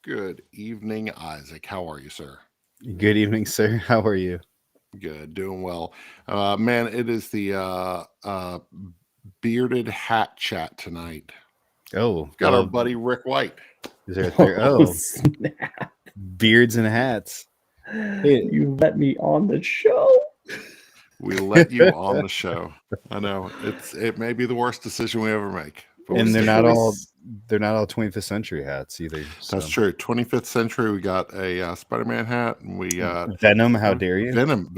Good evening, Isaac. How are you, sir? Good evening, sir. How are you? Good, doing well. Man, it is the bearded hat chat tonight. Oh, We've got our well, buddy Ric White. is there a third? Oh, Oh, snap. beards and hats. Hey, You let me on the show. We let you on the show. I know it may be the worst decision we ever make, but we and they're stick not with it. all 21st century hats either. That's So true. 25th century. We got a Spider-Man hat, and we got Venom, how dare you? Venom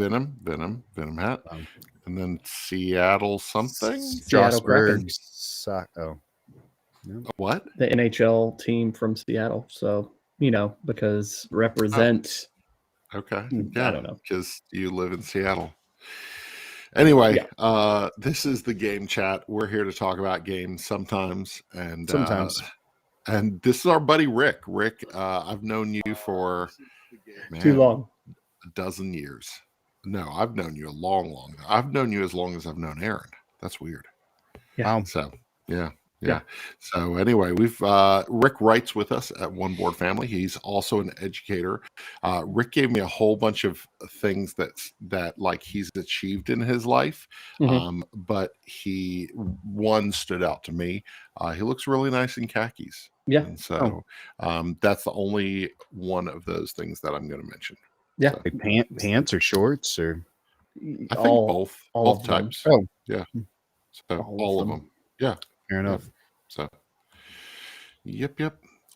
hat, Um, and then Seattle something. Seattle Kraken. Strasburg sock. Oh, no. What? The NHL team from Seattle. So, because represent, Okay. I Yeah, don't know. because you live in Seattle. Anyway, Yeah. this is the game chat. We're here to talk about games sometimes, Sometimes. and this is our buddy Rick. Rick, I've known you for Too long. a dozen years. No, I've known you a long. I've known you as long as I've known Aaron. That's weird. Yeah. Wow. So, yeah. Yeah. So anyway, we've Rick writes with us at One Board Family. He's also an educator. Rick gave me a whole bunch of things that like he's achieved in his life, Mhm. but one stood out to me. He looks really nice in khakis, Yeah. and so that's the only one of those things that I'm going to mention. Yeah. So, Like pants or shorts or I think both of them. types. oh, Yeah, so All all of of them. Yeah. fair enough. So, yep.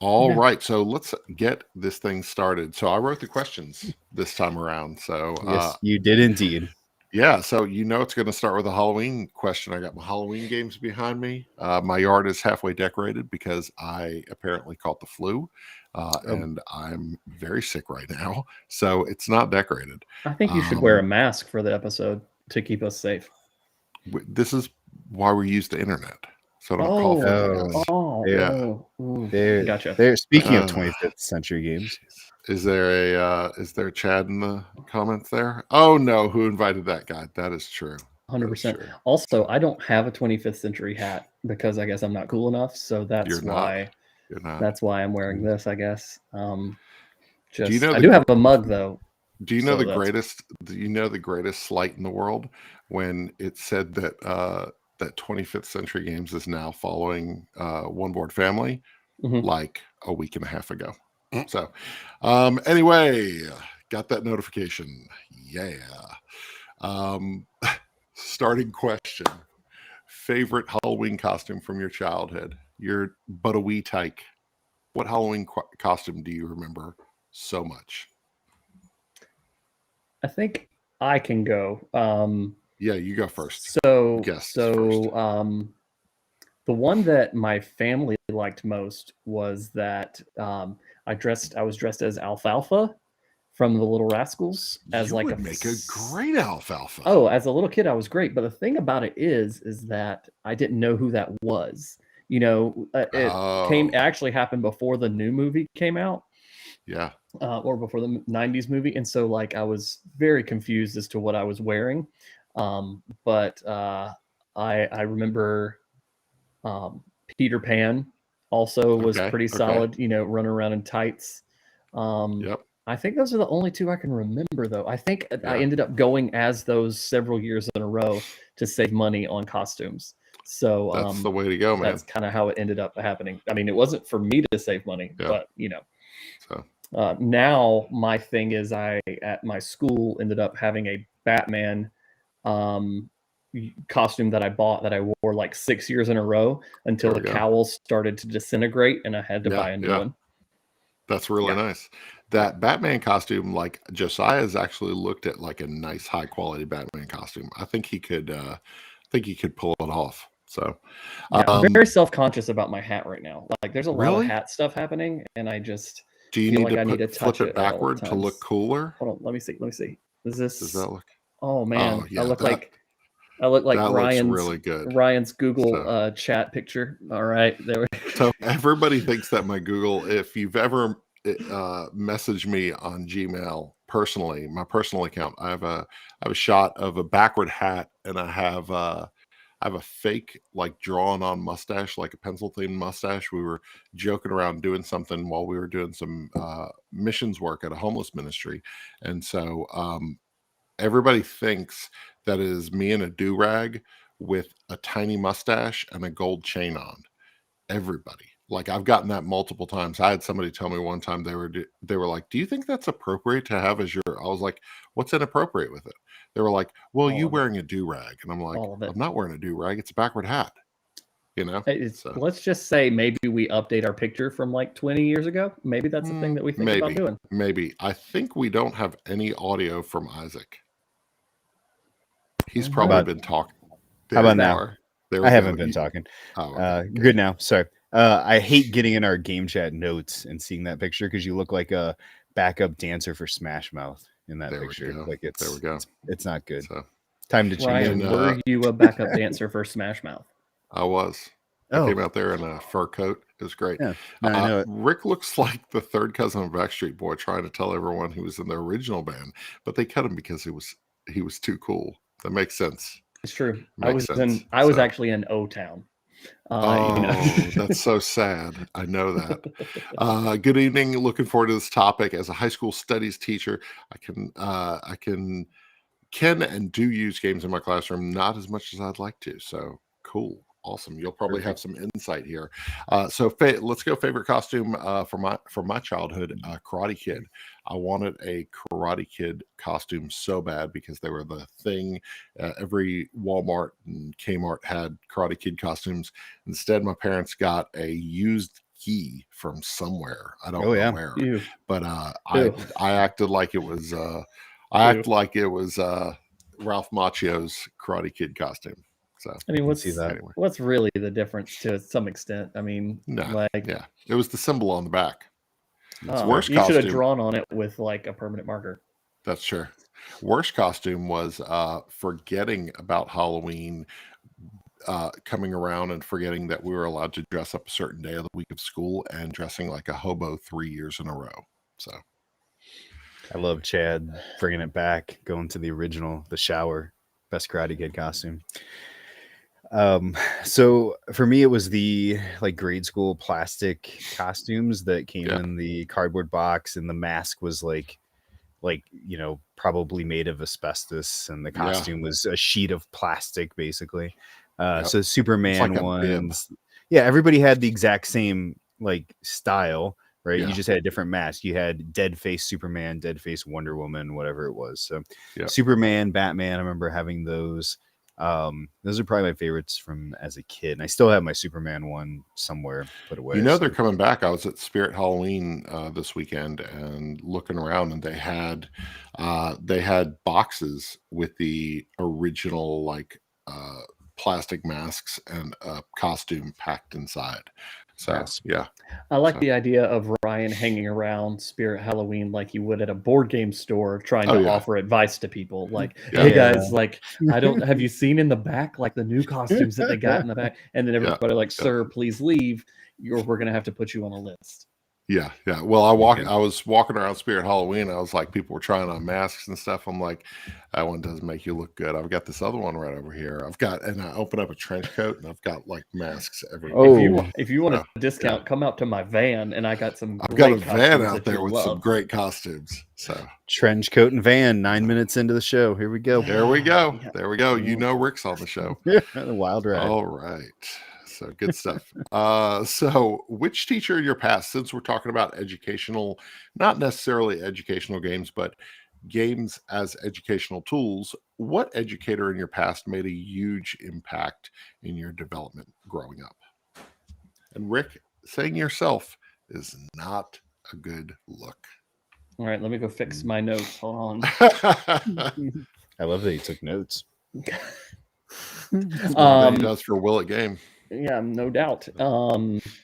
All Yeah. right. So let's get this thing started. So I wrote the questions this time around. So, Yes, you did indeed. yeah. So, it's going to start with a Halloween question. I got my Halloween games behind me. My yard is halfway decorated because I apparently caught the flu. And I'm very sick right now. So it's not decorated. I think you should wear a mask for the episode to keep us safe. This is why we use the internet. So I don't cough on you guys. Yeah. Gotcha. They're speaking of 25th century games. Is there Chad in the comments there? Oh no, who invited that guy? That is true. 100%. Also, I don't have a 25th century hat because I guess I'm not cool enough. So that's why I'm wearing this, I guess. I do have a mug though. Do you know the greatest? Do you know the greatest slight in the world when it said that that 25th Century Games is now following One Board Family like a week and a half ago. So anyway, got that notification. Yeah. Starting question: favorite Halloween costume from your childhood? You're but a wee tyke. What Halloween costume do you remember so much? I think I can go. Yeah, you go first. So first. The one that my family liked most was that I was dressed as Alfalfa from the Little Rascals as you like would make a great Alfalfa. Oh, as a little kid, I was great. But the thing about it is that I didn't know who that was. It actually happened before the new movie came out. Yeah. Or before the 90s movie. And so like I was very confused as to what I was wearing. But I remember Peter Pan also was pretty solid, running around in tights. Yep. I think those are the only two I can remember, though. I think I ended up going as those several years in a row to save money on costumes. So that's the way to go, man. That's kind of how it ended up happening. I mean, it wasn't for me to save money, but So now my thing is I at my school ended up having a Batman costume that I bought that I wore like 6 years in a row until the cowl started to disintegrate and I had to buy a new one. That's really nice. That Batman costume, like Josiah's actually looked at like a nice high quality Batman costume. I think he could pull it off. So I'm very self-conscious about my hat right now. Like there's a lot of hat stuff happening and I just do you need to flip it backward to look cooler? Hold on, let me see. Is this does that look? Oh man, I look like Ryan's really good. Ryan's Google chat picture. All right, there we go. So everybody thinks that my Google, if you've ever messaged me on Gmail personally, my personal account, I have a shot of a backward hat and I have have a fake, like, drawn on mustache, like a pencil themed mustache. We were joking around doing something while we were doing some missions work at a homeless ministry. And so everybody thinks that is me in a do-rag with a tiny mustache and a gold chain on. Everybody. Like, I've gotten that multiple times. I had somebody tell me one time, they were like, "Do you think that's appropriate to have as your?" I was like, "What's inappropriate with it?" They were like, "Well, you wearing a do-rag." And I'm like, "I'm not wearing a do-rag. It's a backward hat." You know? So, let's just say maybe we update our picture from like 20 years ago. Maybe that's the thing that we think about doing. Maybe. I think we don't have any audio from Isaac. He's probably been talking. How about now? I haven't been talking. Good now. Sorry. I hate getting in our game chat notes and seeing that picture because you look like a backup dancer for Smash Mouth in that picture. Like there we go. It's not good. So, time to change. Ryan, were you a backup dancer for Smash Mouth? I was. I came out there in a fur coat. It was great. Yeah, I know it. Rick looks like the third cousin of Backstreet Boy trying to tell everyone he was in the original band, but they cut him because he was too cool. That makes sense. It's true. I was actually in O-Town. That's so sad. I know that. Good evening. Looking forward to this topic. As a high school studies teacher, I can and do use games in my classroom, not as much as I'd like to. So cool. Awesome. You'll probably have some insight here. So let's go favorite costume from my childhood, Karate Kid. I wanted a Karate Kid costume so bad because they were the thing. Every Walmart and Kmart had Karate Kid costumes. Instead, my parents got a used gi from somewhere. I don't know where. Ew. But I acted like it was Ralph Macchio's Karate Kid costume. So I mean, what's really the difference to some extent? I mean, it was the symbol on the back. Worst you should have drawn on it with like a permanent marker. That's true. Worst costume was forgetting about Halloween, coming around and forgetting that we were allowed to dress up a certain day of the week of school and dressing like a hobo 3 years in a row. So I love Chad bringing it back, going to the original, the shower, best Karate Kid costume. So for me, it was the like grade school plastic costumes that came in the cardboard box, and the mask was like, probably made of asbestos, and the costume was a sheet of plastic, basically. So Superman like ones. Yeah, everybody had the exact same like style, right? Yeah. You just had a different mask. You had dead face Superman, dead face Wonder Woman, whatever it was. So Superman, Batman, I remember having those. Those are probably my favorites from as a kid, and I still have my Superman one somewhere put away. They're coming back. I was at Spirit Halloween this weekend and looking around, and they had boxes with the original like plastic masks and a costume packed inside. So I like the idea of Ryan hanging around Spirit Halloween like you would at a board game store, trying to offer advice to people. Like, hey guys, like have you seen in the back like the new costumes that they got in the back? And then everybody sir, please leave. We're gonna have to put you on a list. Yeah. Well, I was walking around Spirit Halloween. I was like, people were trying on masks and stuff. I'm like, that one doesn't make you look good. I've got this other one right over here. And I open up a trench coat, and I've got like masks everywhere. If you want a discount, come out to my van, and I got some. I've got a van out there with some great costumes. So trench coat and van. 9 minutes into the show, here we go. There we go. There we go. You know, Rick's on the show. The wild ride. All right. So good stuff. So which teacher in your past, since we're talking about educational, not necessarily educational games, but games as educational tools, what educator in your past made a huge impact in your development growing up? And Rick, saying yourself is not a good look. All right, let me go fix my notes. Hold on. I love that you took notes. He does for Will at Game. Yeah, no doubt.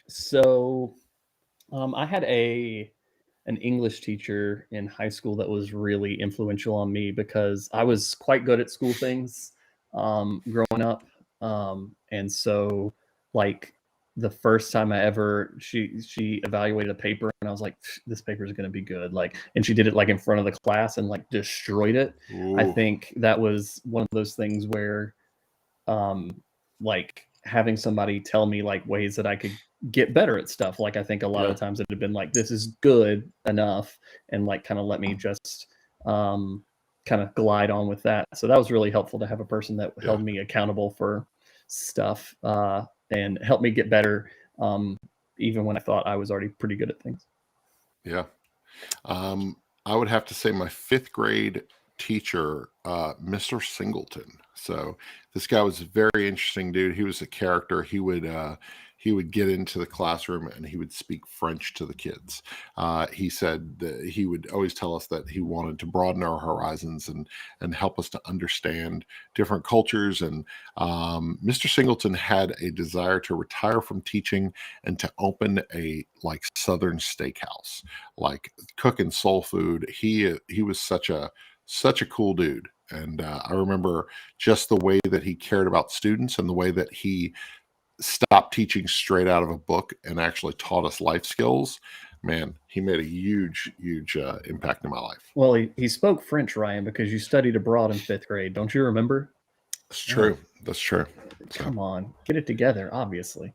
So I had an English teacher in high school that was really influential on me because I was quite good at school things growing up. And so like the first time she evaluated a paper, and I was like, this paper is going to be good. Like, and she did it like in front of the class and like destroyed it. Ooh. I think that was one of those things where like having somebody tell me like ways that I could get better at stuff. Like I think a lot of the times it had been like, this is good enough, and like kind of let me just kind of glide on with that. So that was really helpful to have a person that held me accountable for stuff and helped me get better, even when I thought I was already pretty good at things. Yeah. I would have to say my 5th grade teacher, Mr. Singleton. So this guy was a very interesting dude. He was a character. He would get into the classroom and he would speak French to the kids. He said that he would always tell us that he wanted to broaden our horizons and help us to understand different cultures. And Mr. Singleton had a desire to retire from teaching and to open a like Southern steakhouse, like cooking soul food. He was such a cool dude. And I remember just the way that he cared about students and the way that he stopped teaching straight out of a book and actually taught us life skills. Man, he made a huge impact in my life. Well, he spoke French, Ryan, because you studied abroad in 5th grade. Don't you remember? That's true. That's true. Come on, get it together. Obviously,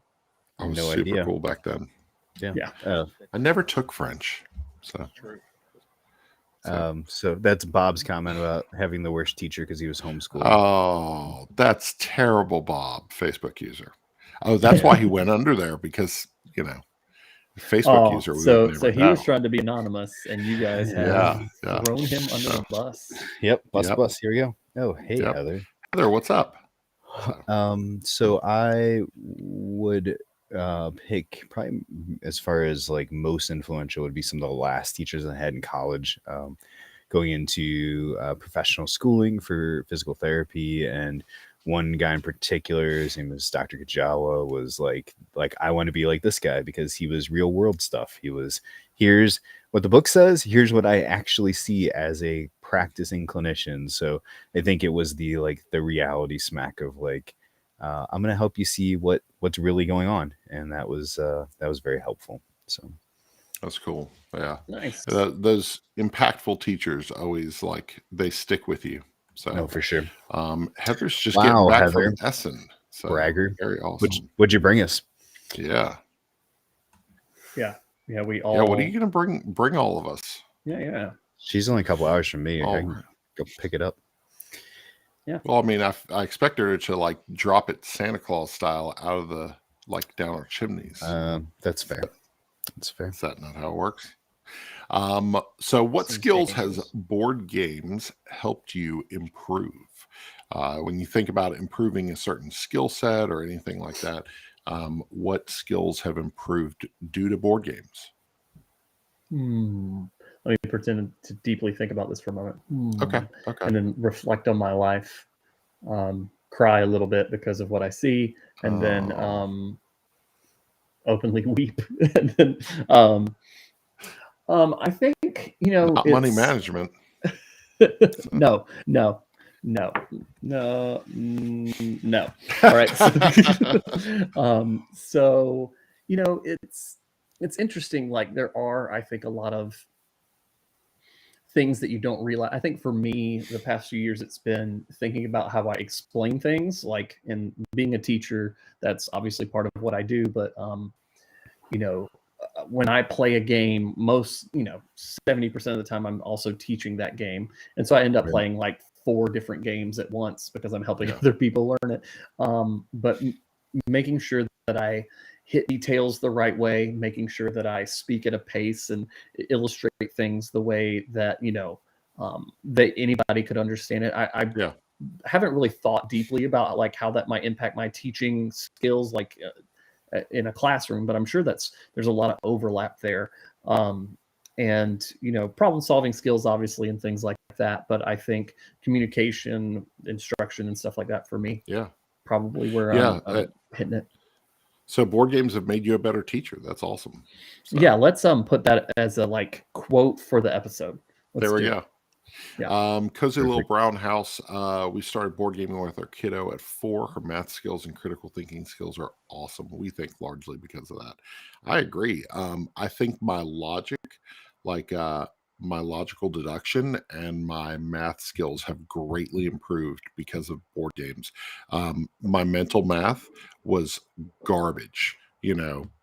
I was super cool back then. Yeah. I never took French. So true. So that's Bob's comment about having the worst teacher because he was homeschooled. Oh, that's terrible, Bob, Facebook user. Oh, that's why he went under there, because Facebook user. So he was trying to be anonymous, and you guys have thrown him under the bus. Yep, bus. Here we go. Oh, hey, Heather. Heather, what's up? So I would pick probably, as far as like most influential, would be some of the last teachers I had in college, going into professional schooling for physical therapy. And one guy in particular, his name was Dr. Kajawa, was like I want to be like this guy, because he was real world stuff. He was, here's what the book says, here's what I actually see as a practicing clinician. So I think it was the reality smack of like, I'm going to help you see what's really going on. And that was very helpful. So that's cool. Yeah. Nice. Those impactful teachers always they stick with you. So no, for sure. Heather's just getting back from Essen. So bragger. Very awesome. What'd you bring us? Yeah. We all. Yeah. What are you going to bring all of us? Yeah. She's only a couple hours from me. I can go pick it up. Yeah. Well, I mean, I expect her to drop it Santa Claus style out of the down our chimneys. That's fair. That's fair. Is that not how it works? So what skills has board games helped you improve? When you think about improving a certain skill set or anything like that, what skills have improved due to board games? Let me pretend to deeply think about this for a moment. Okay. And then reflect on my life, cry a little bit because of what I see, and then openly weep. And then I think, not money management. No. All right. So it's interesting. Like there are, I think, a lot of things that you don't realize. I think for me, the past few years, it's been thinking about how I explain things. Like in being a teacher, that's obviously part of what I do. But when I play a game, 70% of the time, I'm also teaching that game, and so I end up playing 4 different games at once because I'm helping other people learn it. But making sure that I hit details the right way, making sure that I speak at a pace and illustrate things the way that that anybody could understand it. I haven't really thought deeply about how that might impact my teaching skills in a classroom, but I'm sure there's a lot of overlap there. And problem solving skills, obviously, and things like that. But I think communication, instruction, and stuff like that for me, probably where I'm hitting it. So board games have made you a better teacher. That's awesome. So. Yeah, let's put that as a quote for the episode. There we go. Yeah. Cozy Little Brown House. We started board gaming with our kiddo at 4. Her math skills and critical thinking skills are awesome. We think largely because of that. I agree. I think my logic, my logical deduction and my math skills have greatly improved because of board games. My mental math was garbage,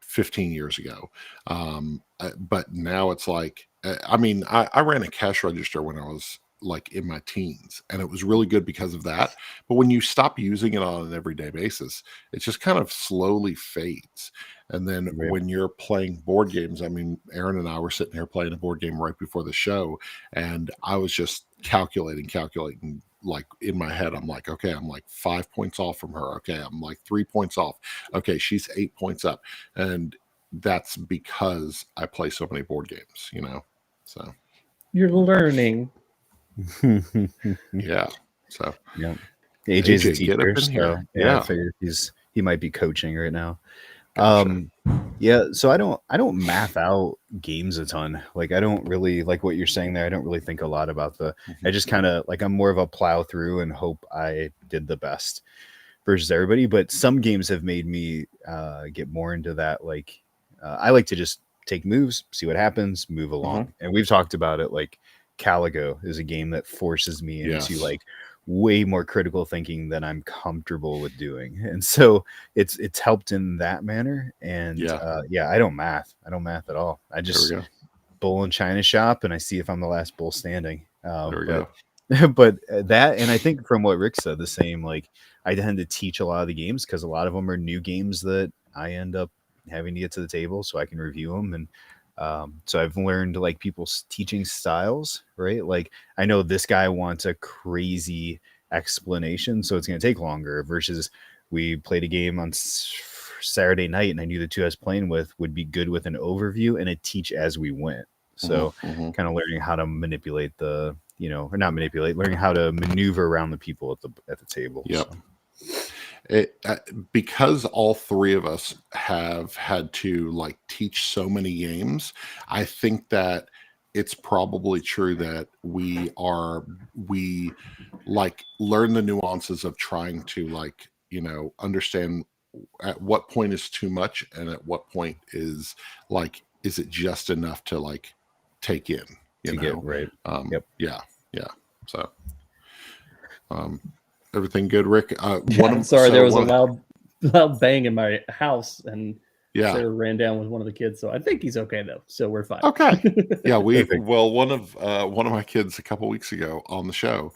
15 years ago. But now it's like, I ran a cash register when I was like in my teens, and it was really good because of that. But when you stop using it on an everyday basis, it just kind of slowly fades. And then when you're playing board games, Aaron and I were sitting here playing a board game right before the show, and I was just calculating, like in my head. I'm like, okay, I'm like 5 points off from her. Okay, I'm like 3 points off. Okay, she's 8 points up. And that's because I play so many board games, so. You're learning. Yeah. So yeah, AJ's a teacher, get up in here. I figure he might be coaching right now. Gotcha. Yeah, so I don't math out games a ton. Like, I don't really, like what you're saying there, I don't really think a lot about I just kind of like, I'm more of a plow through and hope I did the best versus everybody. But some games have made me get more into that. Like, I like to just take moves, see what happens, move along. And we've talked about it. Like, Caligo is a game that forces me into like way more critical thinking than I'm comfortable with doing. And so it's helped in that manner. And I don't math at all. I just bull in China shop and I see if I'm the last bull standing. But that, and I think from what Rick said, the same, like, I tend to teach a lot of the games because a lot of them are new games that I end up having to get to the table so I can review them. And so I've learned like people's teaching styles, right? Like, I know this guy wants a crazy explanation, so it's going to take longer, versus we played a game on Saturday night and I knew the two I was playing with would be good with an overview and a teach as we went. So kind of learning how to manipulate or not manipulate, learning how to maneuver around the people at the table. Yep. So. Because all three of us have had to like teach so many games, I think that it's probably true that we like learn the nuances of trying to like, understand at what point is too much and at what point is like, is it just enough to like take in, get right. Yeah. So, everything good, Rick? There was a loud bang in my house, and Sarah ran down with one of the kids. So I think he's okay though. So we're fine. Okay. Yeah, one of my kids a couple weeks ago on the show,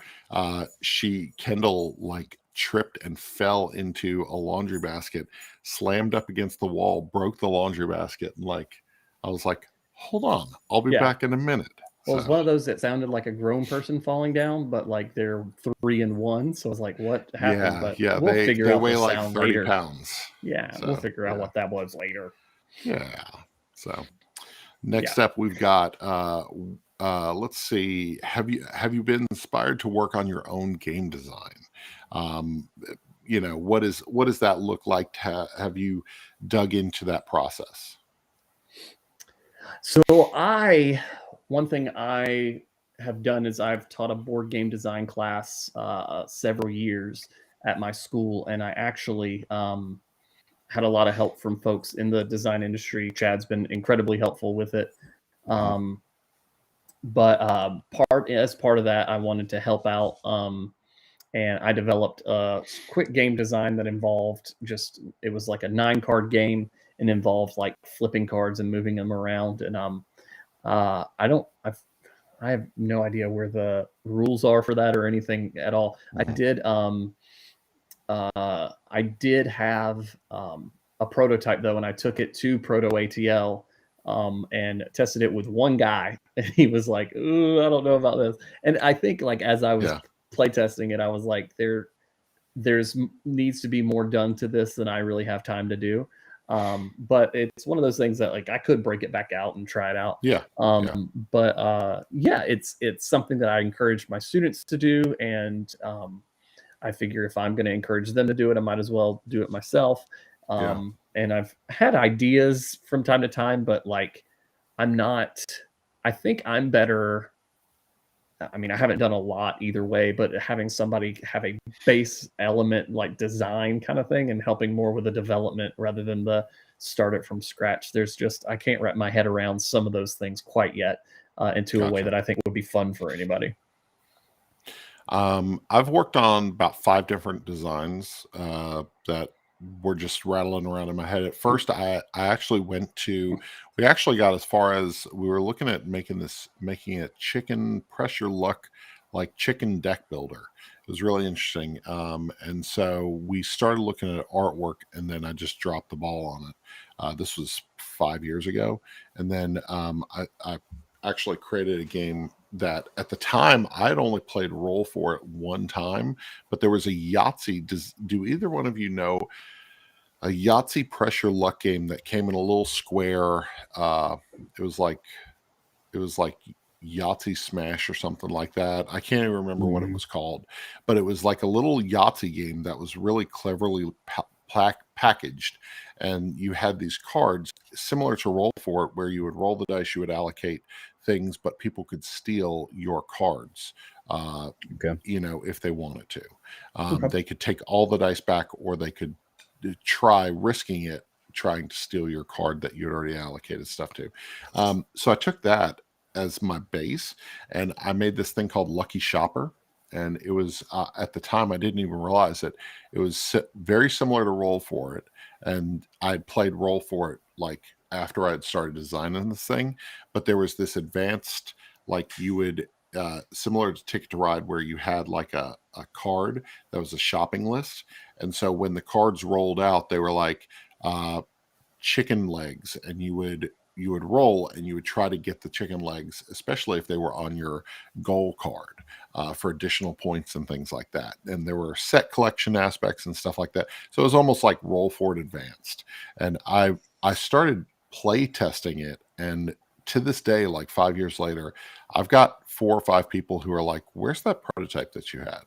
Kendall like tripped and fell into a laundry basket, slammed up against the wall, broke the laundry basket, and like I was like, hold on, I'll be back in a minute. Well, it's one of those that sounded like a grown person falling down, but like they're 3 and 1. So I was like, what happened? We'll figure out weigh the like sound 30 later. pounds. Yeah, so, we'll figure out what that was later. Yeah. So next up, we've got, let's see. Have you been inspired to work on your own game design? What does that look like? Have you dug into that process? So one thing I have done is I've taught a board game design class several years at my school, and I actually had a lot of help from folks in the design industry. Chad's been incredibly helpful with it. But as part of that, I wanted to help out, and I developed a quick game design that involved it was like a 9-card game and involved like flipping cards and moving them around. And I have no idea where the rules are for that or anything at all. I did have a prototype though, and I took it to Proto ATL and tested it with one guy, and he was like, "Ooh, I don't know about this." And I think like as I was play testing it, I was like, there's needs to be more done to this than I really have time to do. But it's one of those things that like I could break it back out and try it out. But it's something that I encourage my students to do, and I figure if I'm going to encourage them to do it, I might as well do it myself. And I've had ideas from time to time, but like I think I'm better. I mean, I haven't done a lot either way, but having somebody have a base element like design kind of thing and helping more with the development rather than the start it from scratch. I can't wrap my head around some of those things quite yet. into a way that I think would be fun for anybody. I've worked on about 5 different designs that were just rattling around in my head. At first, I actually we actually got as far as we were looking at making a chicken pressure luck, like chicken deck builder. It was really interesting. And so we started looking at artwork, and then I just dropped the ball on it. This was 5 years ago. And then I actually created a game that at the time I'd only played role for it one time, but there was a Yahtzee. Do either one of you know a Yahtzee pressure luck game that came in a little square? It was like Yahtzee Smash or something like that. I can't even remember what it was called, but it was like a little Yahtzee game that was really cleverly packaged, and you had these cards similar to roll for it, where you would roll the dice, you would allocate things, but people could steal your cards, if they wanted to. They could take all the dice back, or they could try risking it, trying to steal your card that you'd already allocated stuff to. So I took that as my base, and I made this thing called Lucky Shopper. And it was at the time I didn't even realize it. It was very similar to Roll For It, and I'd played Roll For It like after I'd started designing this thing. But there was this advanced, like you would similar to Ticket to Ride, where you had like a card that was a shopping list, and so when the cards rolled out, they were like chicken legs, and you would roll and you would try to get the chicken legs, especially if they were on your goal card, for additional points and things like that. And there were set collection aspects and stuff like that. So it was almost like Roll For It Advanced. And I started play testing it. And to this day, like 5 years later, I've got 4 or 5 people who are like, "Where's that prototype that you had?"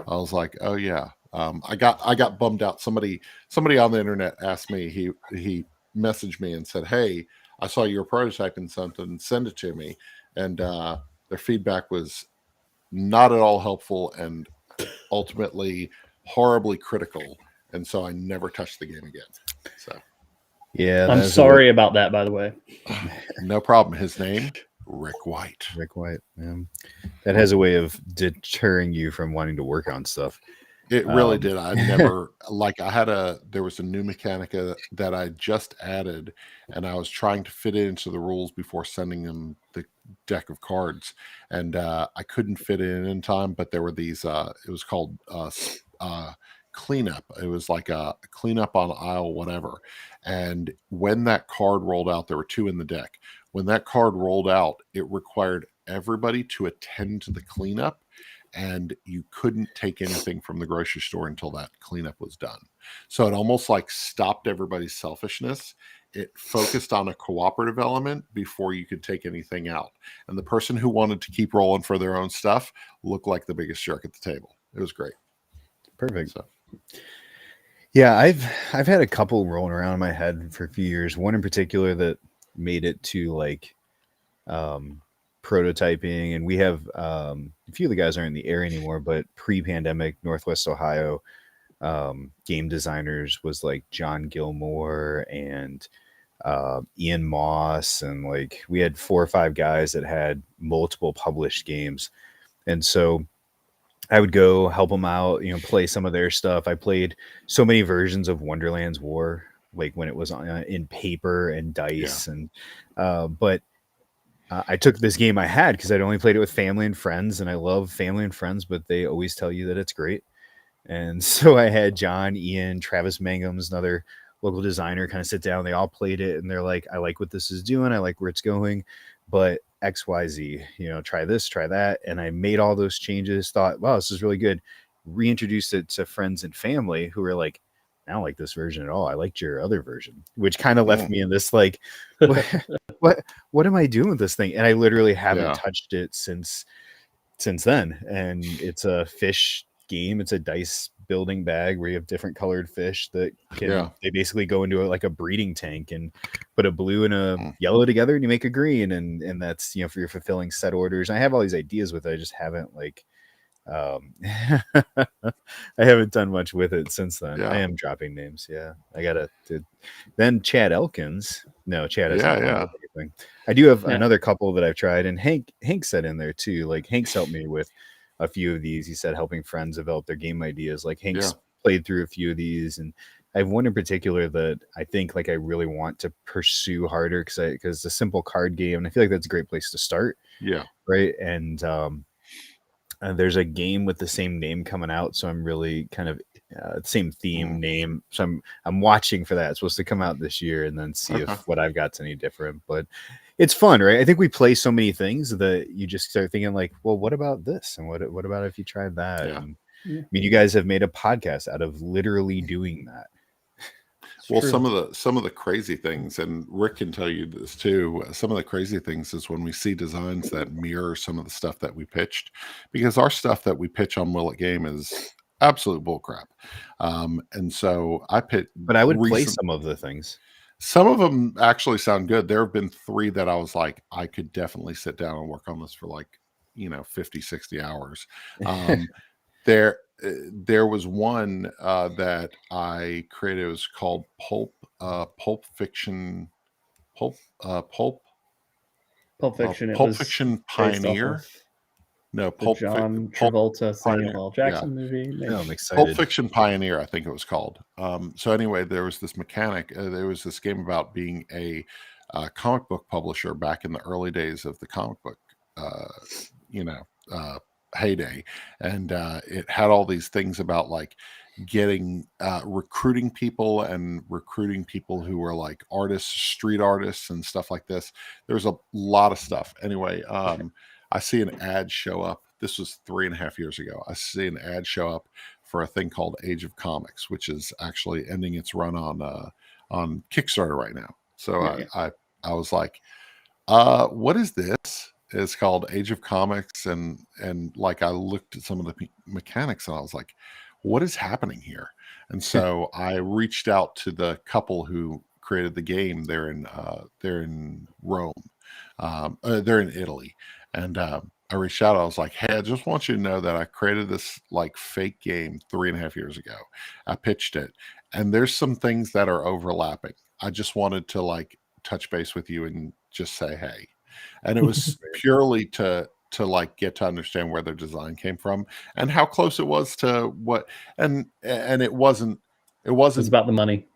I was like, "Oh yeah." I got bummed out. Somebody on the internet asked me, he messaged me and said, "Hey, I saw your prototyping something, send it to me." And their feedback was not at all helpful and ultimately horribly critical. And so I never touched the game again. So yeah, I'm sorry about that, by the way. No problem. His name, Ric White. Ric White. Yeah. That has a way of deterring you from wanting to work on stuff. It really did. I never there was a new mechanica that I just added, and I was trying to fit it into the rules before sending them the deck of cards, and I couldn't fit it in time. But there were these. It was called cleanup. It was like a cleanup on aisle whatever. And when that card rolled out, there were 2 in the deck. When that card rolled out, it required everybody to attend to the cleanup, and you couldn't take anything from the grocery store until that cleanup was done. So it almost like stopped everybody's selfishness. It focused on a cooperative element before you could take anything out. And the person who wanted to keep rolling for their own stuff looked like the biggest jerk at the table. It was great. Perfect. So. Yeah, I've had a couple rolling around in my head for a few years. One in particular that made it to like prototyping, and we have a few of the guys aren't in the area anymore, but pre-pandemic Northwest Ohio game designers was like John Gilmore and Ian Moss, and like we had 4 or 5 guys that had multiple published games, and so I would go help them out, play some of their stuff. I played so many versions of Wonderland's War, like when it was in paper and dice, and but I took this game I had because I'd only played it with family and friends, and I love family and friends, but they always tell you that it's great. And so I had John, Ian, Travis Mangum's another local designer kind of sit down. They all played it, and they're like, "I like what this is doing. I like where it's going, but XYZ, try this, try that." And I made all those changes, thought, wow, this is really good. Reintroduced it to friends and family who were like, "I don't like this version at all. I liked your other version," which kind of left me in this like, what am I doing with this thing? And I literally haven't touched it since then. And it's a fish game. It's a dice building bag where you have different colored fish that can they basically go into like a breeding tank and put a blue and a yellow together, and you make a green, and that's for your fulfilling set orders. And I have all these ideas with it. I just haven't like I haven't done much with it since then. Yeah. I am dropping names. Yeah, I gotta. Then Chad Elkins. No, Chad hasn't come up with anything. I do have another couple that I've tried, and Hank said in there too. Like Hank's helped me with a few of these. He said helping friends develop their game ideas. Like Hank's played through a few of these, and I have one in particular that I think like I really want to pursue harder because it's a simple card game, and I feel like that's a great place to start. Yeah. Right. And there's a game with the same name coming out, so I'm really kind of same theme name. So I'm watching for that. It's supposed to come out this year, and then see if what I've got's any different. But it's fun, right? I think we play so many things that you just start thinking like, well, what about this, and what about if you tried that? Yeah. And, I mean, you guys have made a podcast out of literally doing that. Well, some of the crazy things, and Rick can tell you this too. Some of the crazy things is when we see designs that mirror some of the stuff that we pitched, because our stuff that we pitch on Will It Game is absolute bullcrap. And so but I would play some of the things. Some of them actually sound good. There have been 3 that I was like, I could definitely sit down and work on this for like, 50, 60 hours. There was one that I created. It was called Pulp Fiction Pioneer. No, John Travolta Samuel L. Jackson movie. Maybe. I'm excited. Pulp Fiction Pioneer, I think it was called. So anyway, there was this mechanic. There was this game about being a comic book publisher back in the early days of the comic book, heyday, and it had all these things about like getting recruiting people who were like artists, street artists, and stuff like this. There's a lot of stuff. Anyway, I see an ad show up. This was 3.5 years ago. I see an ad show up for a thing called Age of Comics, which is actually ending its run on Kickstarter right now. So I was like, what is this? It's called Age of Comics, and like I looked at some of the mechanics and I was like, what is happening here? And so I reached out to the couple who created the game. They're in Rome. They're in Italy. And I reached out. I was like, hey, I just want you to know that I created this like fake game 3.5 years ago. I pitched it, and there's some things that are overlapping. I just wanted to like touch base with you and just say, hey. And it was purely to like get to understand where their design came from and how close it was to what, and it wasn't about the money.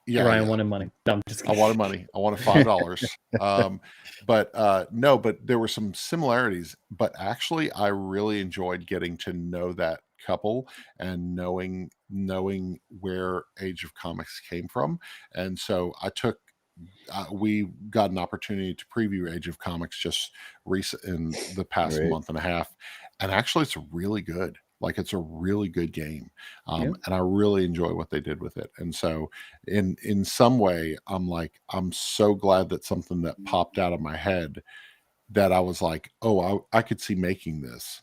Yeah, Ryan wanted money. No, I'm just kidding. I wanted money. I wanted $5. But there were some similarities. But actually, I really enjoyed getting to know that couple and knowing where Age of Comics came from. And so we got an opportunity to preview Age of Comics just in the past month and a half, and actually, it's really good. Like it's a really good game, and I really enjoy what they did with it. And so, in some way, I'm so glad that something that popped out of my head that I was like, oh, I could see making this.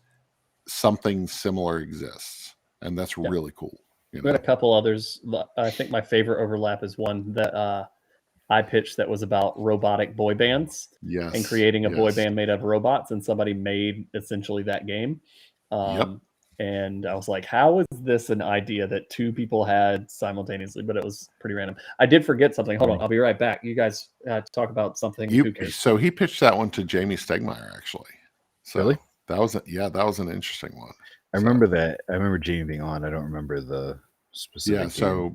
Something similar exists, and that's really cool. We had a couple others. I think my favorite overlap is one that I pitched that was about robotic boy bands. Yes, and creating a boy band made of robots, and somebody made essentially that game. And I was like, how is this an idea that 2 people had simultaneously? But it was pretty random. I did forget something. Hold on. I'll be right back. You guys talk about something. Who cares? So he pitched that one to Jamie Stegmaier, actually. So really? That was an interesting one. I remember that. I remember Jamie being on. I don't remember the specific. Yeah, so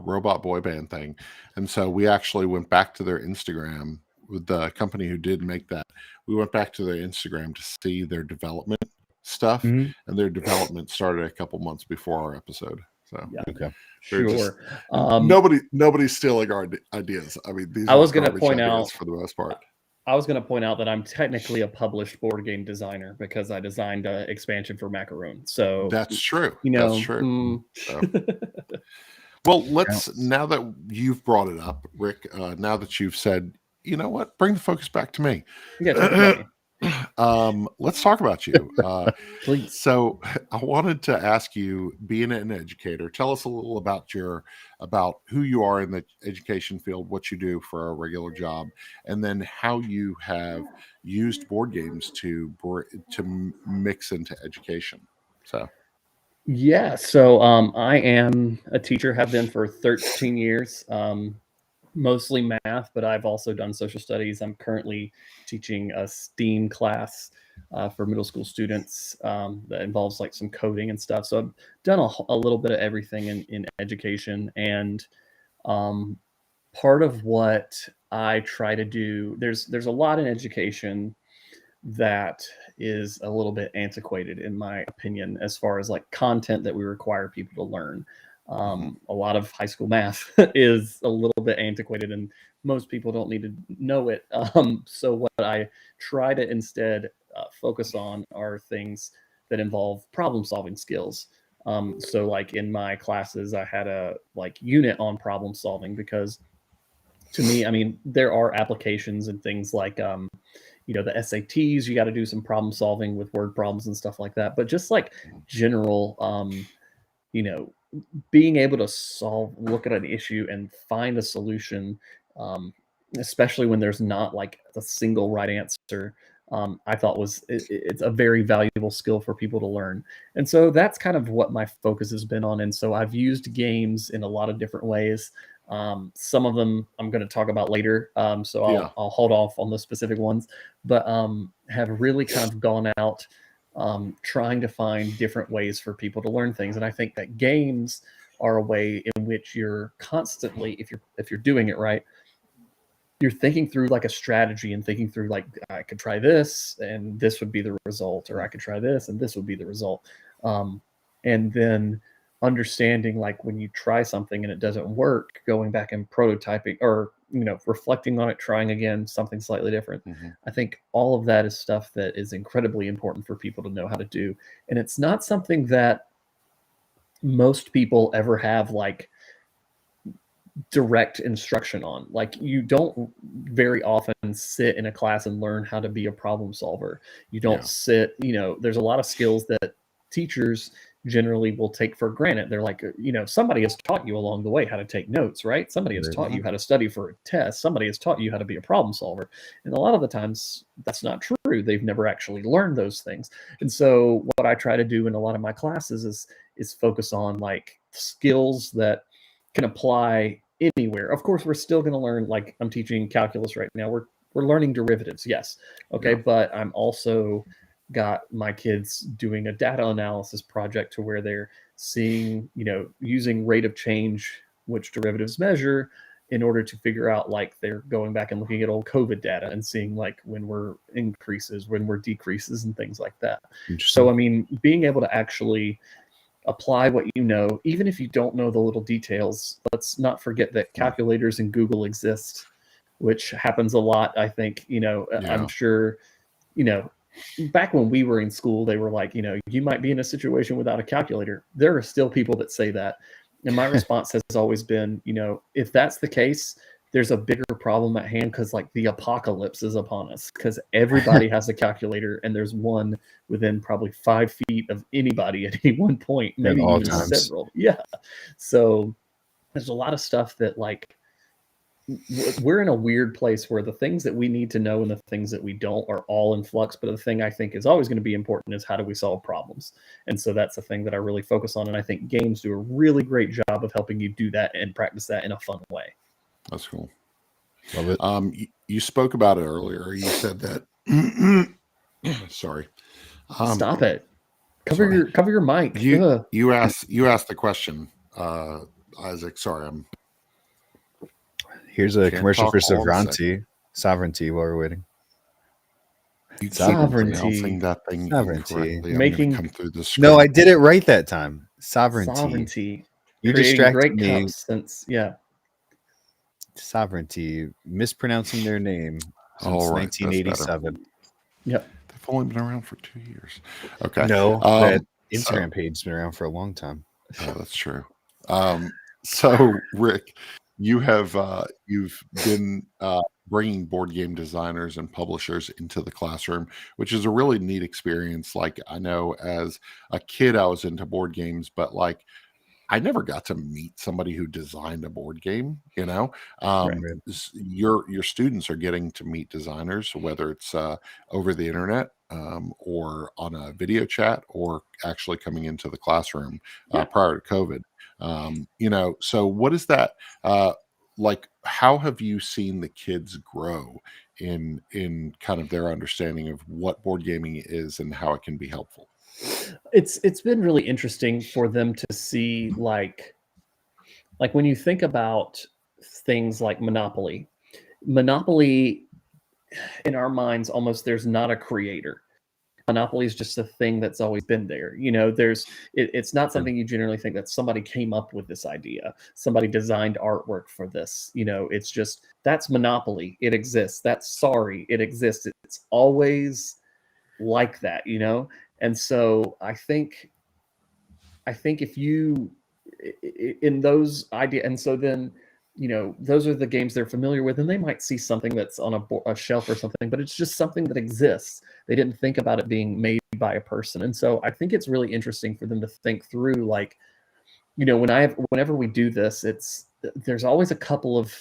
robot boy band thing. And so we actually went back to their Instagram with the company who did make that. We went back to their Instagram to see their development stuff, and their development started a couple months before our episode. So okay, sure. Nobody's stealing our ideas. I mean, these. I was going to point out for the most part. I was going to point out that I'm technically a published board game designer because I designed an expansion for Macaroon. So that's true. That's true. So. Well, now that you've brought it up, Rick, now that you've said, you know what, bring the focus back to me. Let's talk about you. Please. So I wanted to ask you, being an educator, tell us a little about who you are in the education field, what you do for a regular job, and then how you have used board games to mix into education. So Yeah, so I am a teacher, have been for 13 years, mostly math, but I've also done social studies. I'm currently teaching a STEAM class for middle school students that involves like some coding and stuff. So I've done a little bit of everything in education. And part of what I try to do, there's a lot in education that is a little bit antiquated in my opinion, as far as like content that we require people to learn. A lot of high school math is a little bit antiquated and most people don't need to know it. So what I try to instead focus on are things that involve problem solving skills. So like in my classes, I had a like unit on problem solving because to me, I mean, there are applications and things like the SATs, you got to do some problem solving with word problems and stuff like that. But just like general, you know, being able to look at an issue and find a solution, especially when there's not like a single right answer, I thought it's a very valuable skill for people to learn. And so that's kind of what my focus has been on. And so I've used games in a lot of different ways. Some of them I'm going to talk about later. So I'll hold off on the specific ones, but have really kind of gone out trying to find different ways for people to learn things. And I think that games are a way in which you're constantly, if you're doing it right, you're thinking through like a strategy and thinking through like, I could try this and this would be the result, or I could try this and this would be the result. And then understanding like when you try something and it doesn't work, going back and prototyping or, reflecting on it, trying again, something slightly different. I think all of that is stuff that is incredibly important for people to know how to do. And it's not something that most people ever have like direct instruction on. Like you don't very often sit in a class and learn how to be a problem solver. You don't sit, there's a lot of skills that teachers generally will take for granted. They're like, somebody has taught you along the way how to take notes, right? Somebody has taught you how to study for a test. Somebody has taught you how to be a problem solver. And a lot of the times that's not true. They've never actually learned those things. And so what I try to do in a lot of my classes is focus on like skills that can apply anywhere. Of course, we're still going to learn, like I'm teaching calculus right now. We're learning derivatives. Yes. Okay. But I'm also got my kids doing a data analysis project to where they're seeing, using rate of change, which derivatives measure, in order to figure out, like they're going back and looking at old COVID data and seeing like when we're increases, when we're decreases and things like that. So, I mean, being able to actually apply what you know, even if you don't know the little details. Let's not forget that calculators and Google exist, which happens a lot. I think, I'm sure, back when we were in school, they were like, you might be in a situation without a calculator. There are still people that say that. And my response has always been, if that's the case, there's a bigger problem at hand, because like the apocalypse is upon us, because everybody has a calculator and there's one within probably 5 feet of anybody at any one point, maybe even several. Yeah. So there's a lot of stuff that like we're in a weird place where the things that we need to know and the things that we don't are all in flux. But the thing I think is always going to be important is how do we solve problems? And so that's the thing that I really focus on. And I think games do a really great job of helping you do that and practice that in a fun way. That's cool. Love it. You spoke about it earlier. You said that. Sorry. Stop it. Cover your mic. You asked the question, Isaac. Sorry, Here's a commercial for Sovereignty while we're waiting. You Sovereignty. That thing Sovereignty. Making come through the No, I did it right that time. Sovereignty. You distracted me. Sovereignty. Mispronouncing their name since 1987. Yep. They've only been around for 2 years. Okay. No, that Instagram page has been around for a long time. Oh, that's true. So Rick, you've been bringing board game designers and publishers into the classroom, which is a really neat experience. Like, I know as a kid, I was into board games, but like, I never got to meet somebody who designed a board game, you know. Right. Your students are getting to meet designers, whether it's over the internet, or on a video chat, or actually coming into the classroom Yeah. prior to COVID. You know, so what is that like? How have you seen the kids grow in kind of their understanding of what board gaming is and how it can be helpful? It's been really interesting for them to see, like when you think about things like Monopoly. Monopoly, in our minds, almost there's not a creator. Monopoly is just a thing that's always been there. You know, it's not something you generally think that somebody came up with this idea. Somebody designed artwork for this. You know, it's just, that's Monopoly. It exists. That's Sorry. It exists. It's always like that, you know? And so I think if you in those ideas, and so then, you know, those are the games they're familiar with, and they might see something that's on a shelf or something, but it's just something that exists. They didn't think about it being made by a person. And so I think it's really interesting for them to think through, like, you know, whenever we do this, there's always a couple of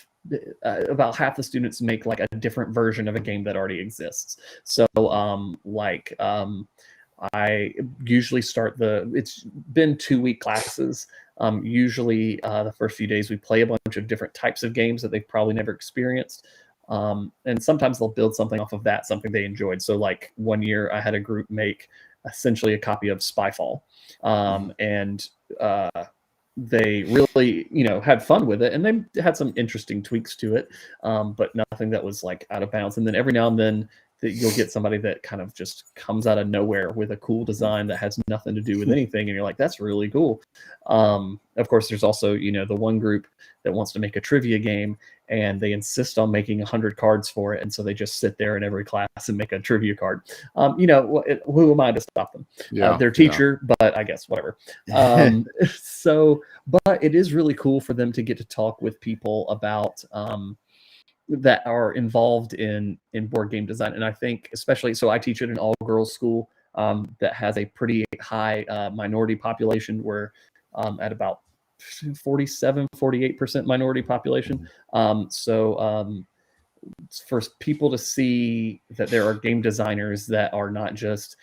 about half the students make like a different version of a game that already exists. So I usually start it's been 2-week classes. Usually the first few days we play a bunch of different types of games that they've probably never experienced. And sometimes they'll build something off of that, something they enjoyed. So like one year I had a group make essentially a copy of Spyfall. And they really, you know, had fun with it, and they had some interesting tweaks to it, but nothing that was like out of bounds. And then every now and then that you'll get somebody that kind of just comes out of nowhere with a cool design that has nothing to do with anything, and you're like, that's really cool. Of course, there's also, you know, the one group that wants to make a trivia game, and they insist on making 100 cards for it, and so they just sit there in every class and make a trivia card. You know, who am I to stop them? Their teacher, but I guess whatever. But it is really cool for them to get to talk with people about that are involved in board game design. And I think especially, so I teach at an all-girls school that has a pretty high minority population. We're at about 47-48% minority population. For people to see that there are game designers that are not just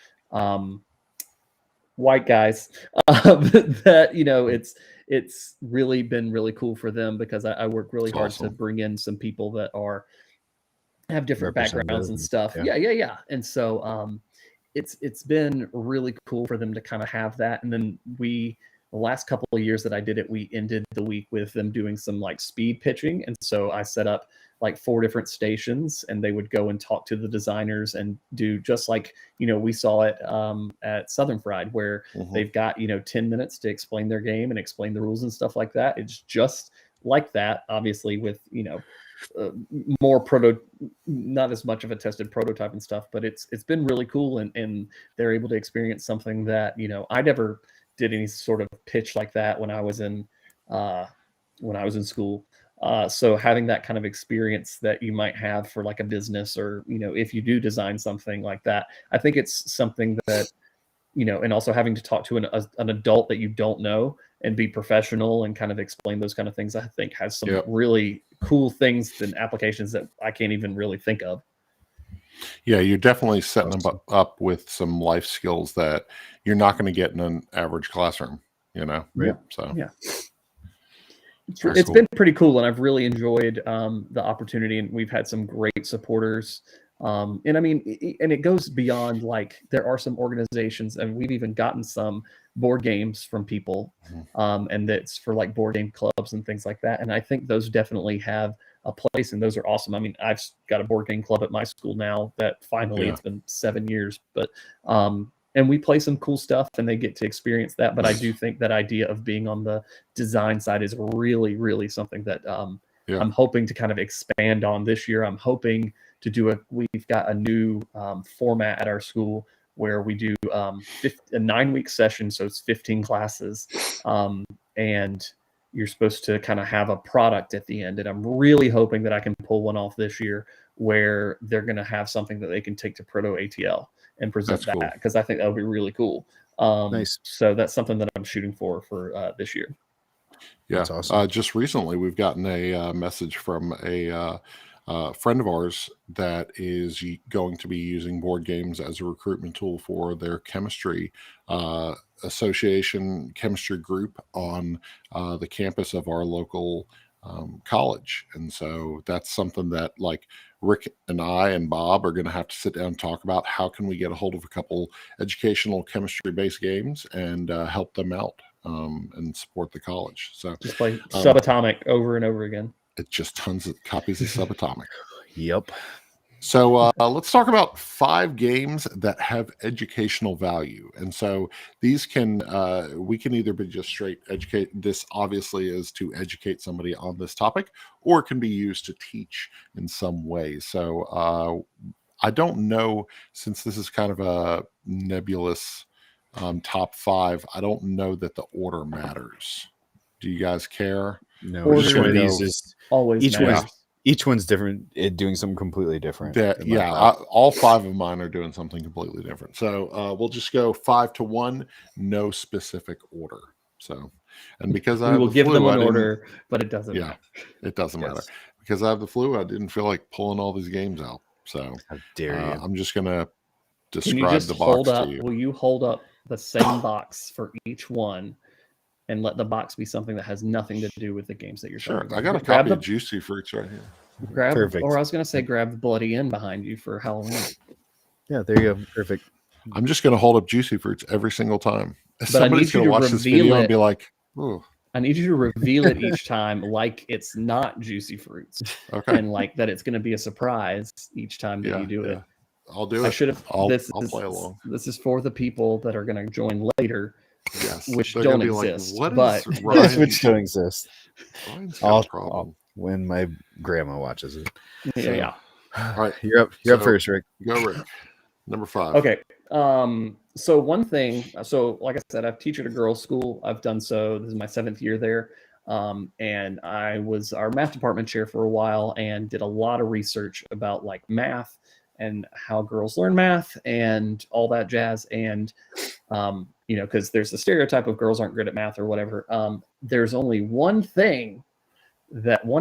white guys, that, you know, it's really been really cool for them, because I work really hard to bring in some people that have different backgrounds and stuff. Yeah. And so it's been really cool for them to kind of have that. And then the last couple of years that I did it, we ended the week with them doing some like speed pitching. And so I set up like 4 different stations, and they would go and talk to the designers and do just like, you know, we saw it at Southern Fried, where they've got, you know, 10 minutes to explain their game and explain the rules and stuff like that. It's just like that, obviously, with, you know, more not as much of a tested prototype and stuff, but it's been really cool, and they're able to experience something that, you know, I never did any sort of pitch like that when I was in school. So having that kind of experience that you might have for like a business, or, you know, if you do design something like that, I think it's something that, you know, and also having to talk to an adult that you don't know and be professional and kind of explain those kind of things, I think has some really cool things and applications that I can't even really think of. Yeah, you're definitely setting them up with some life skills that you're not going to get in an average classroom, you know? Yeah. So yeah. It's been pretty cool, and I've really enjoyed the opportunity, and we've had some great supporters. And I mean, and it goes beyond, like, there are some organizations, and we've even gotten some board games from people, and that's for like board game clubs and things like that. And I think those definitely have a place, and those are awesome. I mean, I've got a board game club at my school now that finally, it's been 7 years, but and we play some cool stuff, and they get to experience that. But I do think that idea of being on the design side is really, really something that I'm hoping to kind of expand on this year. I'm hoping to we've got a new format at our school where we do a 9-week session. So it's 15 classes. And you're supposed to kind of have a product at the end. And I'm really hoping that I can pull one off this year where they're going to have something that they can take to Proto ATL and present That's that, because I think that would be really cool. Nice. So that's something that I'm shooting for this year. Yeah, That's awesome. Just recently, we've gotten a message from a friend of ours that is going to be using board games as a recruitment tool for their chemistry association chemistry group on the campus of our local college. And so that's something that, like, Rick and I and Bob are going to have to sit down and talk about. How can we get a hold of a couple educational chemistry-based games and help them out and support the college? So just play Subatomic over and over again. It's just tons of copies of Subatomic. Yep. So let's talk about 5 games that have educational value. And so these can, we can either be just straight educate. This obviously is to educate somebody on this topic, or it can be used to teach in some way. So I don't know, since this is kind of a nebulous top 5, I don't know that the order matters. Do you guys care? No, Order each one of these is always each matters. one. Each one's different, doing something completely different. All 5 of mine are doing something completely different. So we'll just go 5 to 1, no specific order. So, and because we will give them an order, but it doesn't matter. It doesn't matter. Because I have the flu, I didn't feel like pulling all these games out. So how dare you? I'm just going to Can you describe just the box hold up? to you. Will you hold up the same box for each one, and let the box be something that has nothing to do with the games that you're Sure. talking about? I got a copy of Juicy Fruits right here. Perfect. Or I was going to say, grab the Bloody End behind you for Halloween. Yeah, there you go. Perfect. I'm just going to hold up Juicy Fruits every single time. But I need you to watch this video and be like, "Oh." I need you to reveal it each time, like it's not Juicy Fruits, okay, and like that it's going to be a surprise each time that you do it. I'll do it. I should have. I'll play along. This is for the people that are going to join later. Yes, which don't exist. Like, but which don't exist. I'll when my grandma watches it. Yeah. All right, you're up first, Rick. Go, Rick. Number 5. Okay. So one thing. So like I said, I've teach at a girls' school. I've done so. This is my 7th year there. And I was our math department chair for a while and did a lot of research about like math and how girls learn math and all that jazz. And because there's the stereotype of girls aren't good at math or whatever. There's only one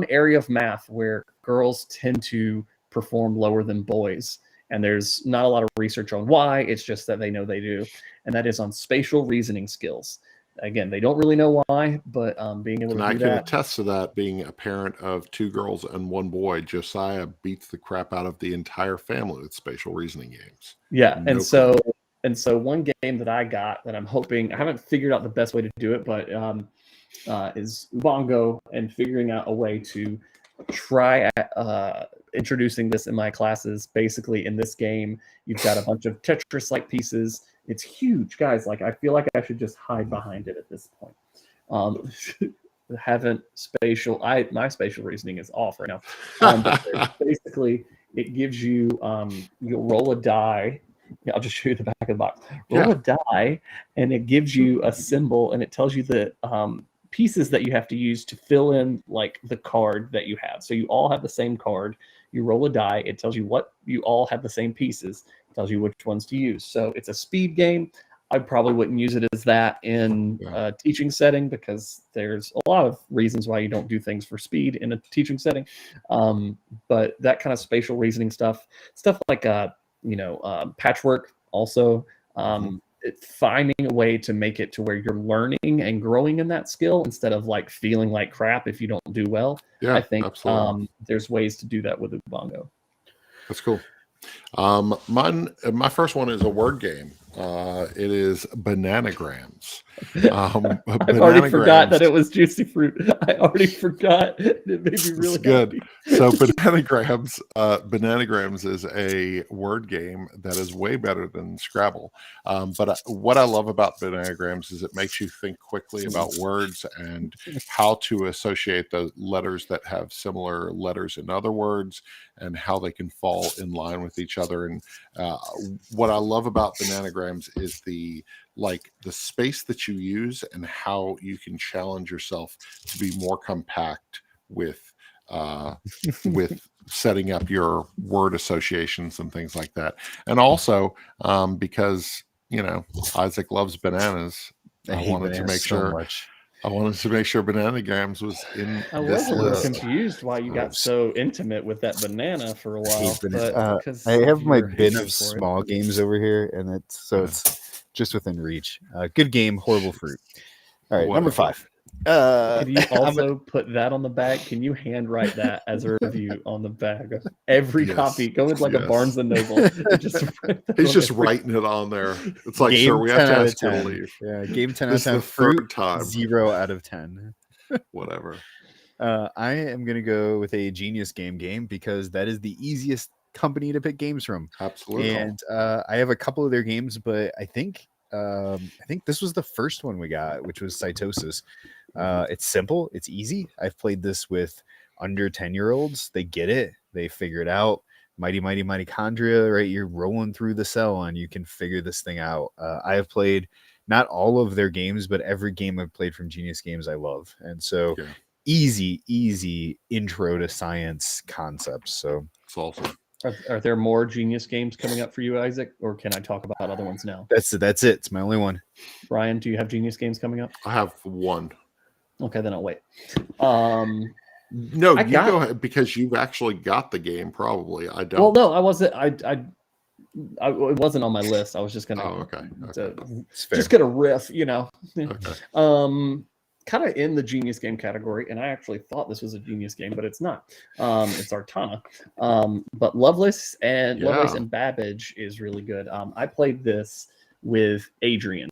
area of math where girls tend to perform lower than boys. And there's not a lot of research on why. It's just that they know they do. And that is on spatial reasoning skills. Again, they don't really know why, but being able to do that. I can attest to that, being a parent of 2 girls and 1 boy. Josiah beats the crap out of the entire family with spatial reasoning games. Yeah, and so one game that I got that I'm hoping, I haven't figured out the best way to do it, but is Ubongo, and figuring out a way to try introducing this in my classes. Basically, in this game, you've got a bunch of Tetris-like pieces. It's huge, guys. Like, I feel like I should just hide behind it at this point. My spatial reasoning is off right now. But basically, it gives you, you'll roll a die. Yeah, I'll just show you the back of the box. Roll a die, and it gives you a symbol, and it tells you the pieces that you have to use to fill in like the card that you have. So you all have the same card. You roll a die. It tells you what you all have the same pieces. It tells you which ones to use. So it's a speed game. I probably wouldn't use it as that in a teaching setting, because there's a lot of reasons why you don't do things for speed in a teaching setting. But that kind of spatial reasoning stuff like patchwork also. Finding a way to make it to where you're learning and growing in that skill instead of like feeling like crap if you don't do well. Yeah, I think absolutely. There's ways to do that with Ubongo. That's cool. My first one is a word game. It is Bananagrams. I already forgot that it was Juicy Fruit. I already forgot. It made me really good. Happy. So Bananagrams is a word game that is way better than Scrabble. But what I love about Bananagrams is it makes you think quickly about words and how to associate the letters that have similar letters in other words and how they can fall in line with each other. And what I love about Bananagrams is the like the space that you use and how you can challenge yourself to be more compact with setting up your word associations and things like that. And also because Isaac loves bananas, I wanted to make sure Bananagrams was in I this was a little list. confused why you got so intimate with that banana for a while. But I have my bin hatred of for it. small games over here, and it's just within reach. Good game, horrible fruit. All right, number 5. Could you also put that on the bag? Can you handwrite that as a review on the bag of every copy? Go with like a Barnes and Noble. He's just writing it on there. It's like, game sir, we have to 10 out of ask you to 10. leave. Yeah, game 10 out This of 10. is the third Fruit, time. 0 out of 10. Whatever. I am going to go with a Genius game because that is the easiest company to pick games from. Absolutely. And I have a couple of their games, but I think this was the first one we got, which was Cytosis. It's simple. It's easy. I've played this with under 10-year-olds. They get it. They figure it out. Mighty mitochondria, right? You're rolling through the cell and you can figure this thing out. I have played not all of their games, but every game I've played from Genius Games I love. And so easy intro to science concepts. So it's awesome. Are there more Genius Games coming up for you, Isaac, or can I talk about other ones now? That's it. It's my only one. Ryan, do you have Genius Games coming up? I have one. Okay, then I'll wait. No, you go ahead because you've actually got the game. Probably, I don't. Well, no, I wasn't. It wasn't on my list. I was just gonna. Oh, okay. Just gonna riff, Okay. Kind of in the Genius Game category, and I actually thought this was a Genius Game, but it's not. It's Artana. But Lovelace and Babbage is really good. I played this with Adrian.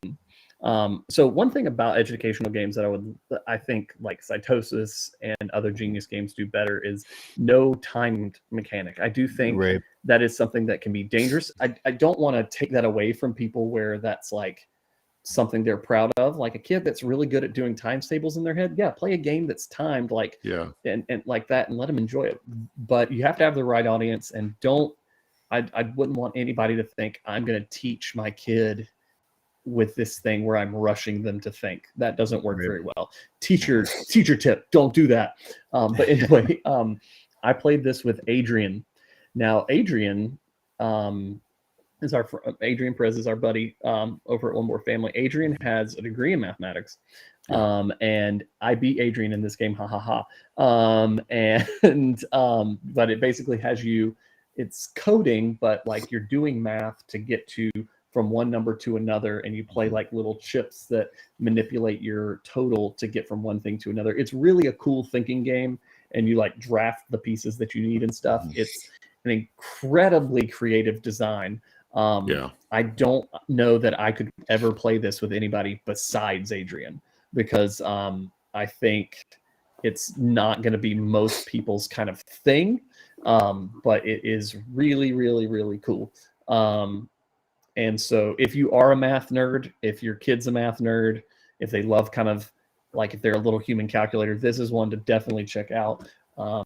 So one thing about educational games that I think like Cytosis and other Genius Games do better is no timed mechanic. I do think that is something that can be dangerous. I don't want to take that away from people where that's like something they're proud of, like a kid that's really good at doing times tables in their head. Yeah, play a game that's timed and like that and let them enjoy it. But you have to have the right audience, and I wouldn't want anybody to think I'm going to teach my kid with this thing where I'm rushing them to think. That doesn't work very well. Teacher tip, don't do that. But anyway, I played this with Adrian. Now, Adrian Adrian Perez is our buddy over at One More Family. Adrian has a degree in mathematics. And I beat Adrian in this game, but it basically has it's coding, but like you're doing math to get from one number to another, and you play like little chips that manipulate your total to get from one thing to another. It's really a cool thinking game, and you like draft the pieces that you need and stuff. It's an incredibly creative design. I don't know that I could ever play this with anybody besides Adrian, because I think it's not going to be most people's kind of thing, but it is really, really, really cool. And so if you are a math nerd, if your kid's a math nerd, if they love kind of like if they're a little human calculator, this is one to definitely check out. I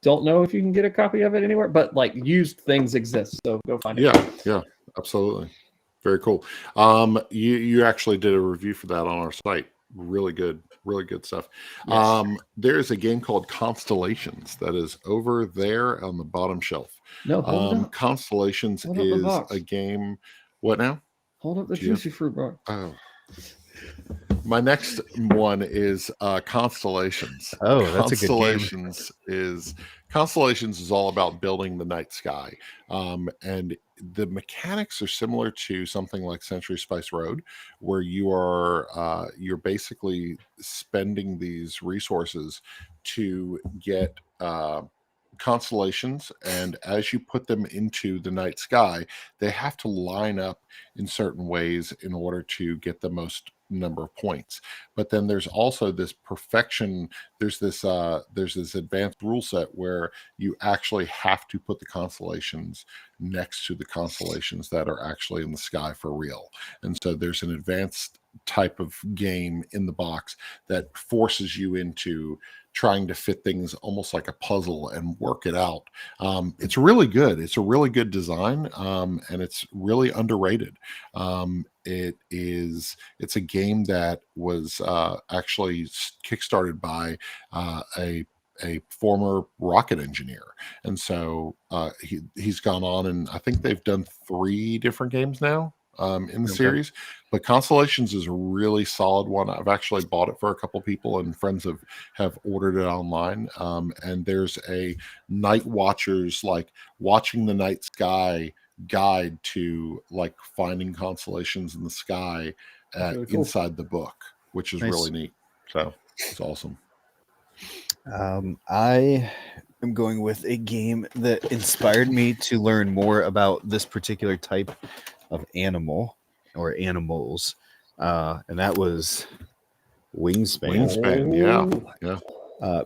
don't know if you can get a copy of it anywhere, but like used things exist, so go find it. Yeah, absolutely. Very cool. You actually did a review for that on our site. Really good stuff. Yes. There's a game called Constellations that is over there on the bottom shelf. No, Constellations is a game. What now? Hold up the juicy fruit bar. Oh. My next one is Constellations. Oh, that's a good game. Constellations is all about building the night sky. And the mechanics are similar to something like Century Spice Road, where you're basically spending these resources to get constellations, and as you put them into the night sky, they have to line up in certain ways in order to get the most number of points. But then there's also this perfection. There's this advanced rule set where you actually have to put the constellations next to the constellations that are actually in the sky for real. And so there's an advanced type of game in the box that forces you into trying to fit things almost like a puzzle and work it out. It's really good. It's a really good design, and it's really underrated. It's a game that was actually kickstarted by a former rocket engineer, and so he's gone on, and I think they've done 3 different games now in the series. But Constellations is a really solid one. I've actually bought it for a couple people, and friends have ordered it online. And there's a night watchers, like watching the night sky guide to like finding constellations in the sky really cool. inside the book, which is really neat. So it's awesome. I am going with a game that inspired me to learn more about this particular type of animal or animals, and that was Wingspan.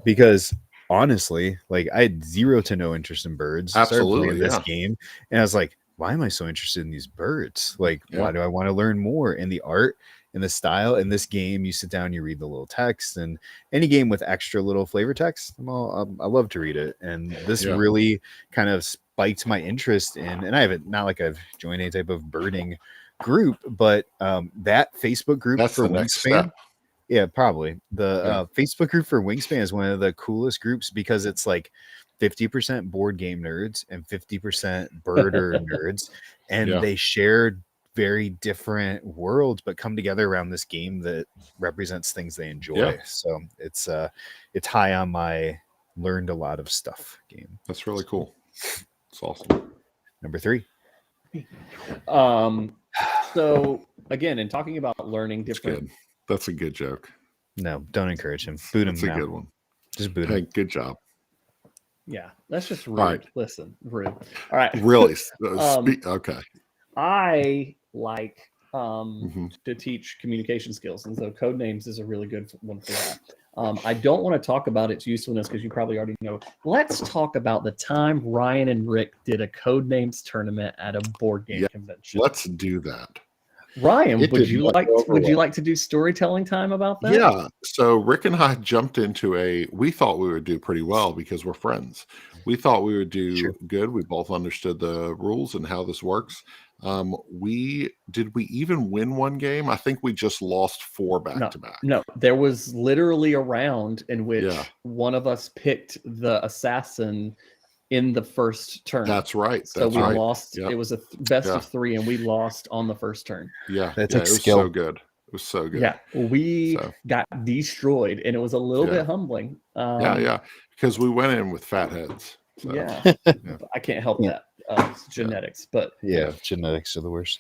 Because honestly, like I had 0 to no interest in birds. Absolutely, started playing this game, and I was like, why am I so interested in these birds? Like, why do I want to learn more? And the art and the style in this game, you sit down, you read the little text, and any game with extra little flavor text, I love to read it. And this really kind of spiked my interest in, and I haven't, not like I've joined any type of birding group, but that Facebook group for Wingspan. Yeah, probably. The Facebook group for Wingspan is one of the coolest groups because it's like 50% board game nerds and 50% birder nerds, and they share very different worlds but come together around this game that represents things they enjoy. So it's high on my learned a lot of stuff game. That's really cool. It's awesome. Number 3. So again, in talking about learning different, that's a good joke. No, don't encourage him. Boot him. That's a good one. Just boot him. Good job. Yeah, that's just rude. Right. Listen, rude. All right. Really? Okay. I like to teach communication skills, and so Codenames is a really good one for that. I don't want to talk about its usefulness because you probably already know. Let's talk about the time Ryan and Rick did a Codenames tournament at a board game convention. Let's do that. Ryan, would you like to do storytelling time about that? Yeah. So Rick and I jumped into we thought we would do pretty well because we're friends. We thought we would do good. We both understood the rules and how this works. We even win one game? I think we just lost 4 back to back. No, there was literally a round in which one of us picked the assassin in the first turn. That's right. So we lost. It was a best of 3, and we lost on the first turn. Yeah, it was so good. It was so good. Yeah, we got destroyed, and it was a little bit humbling. Because we went in with fat heads. So. I can't help that. It's genetics, but genetics are the worst.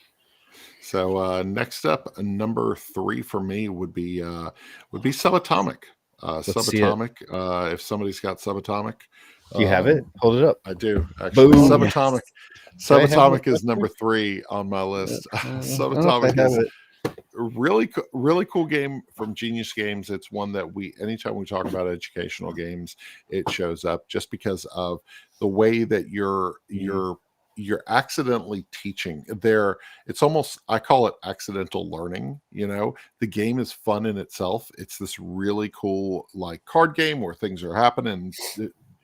So next up, number 3 for me would be Subatomic. Subatomic. If somebody's got Subatomic. Do you have it? Hold it up. I do, actually. Boom. Subatomic. Subatomic is number 3 on my list. Subatomic is really cool game from Genius Games. It's one that anytime we talk about educational games, it shows up just because of the way that you're accidentally teaching there. It's almost, I call it accidental learning. The game is fun in itself. It's this really cool like card game where things are happening,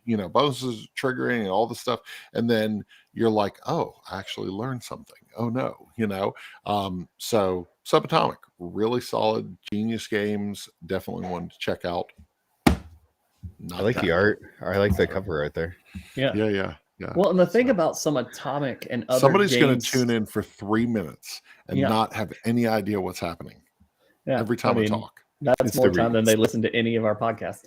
bonuses triggering and all the stuff, and then you're like, oh, I actually learned something. Oh no, so Subatomic, really solid. Genius Games, definitely one to check out. I like the art. I like the cover art there. Yeah. Well, and the thing about Subatomic and other somebody's going to tune in for 3 minutes and not have any idea what's happening. Yeah, every time we talk. That's more time than they listen to any of our podcasts.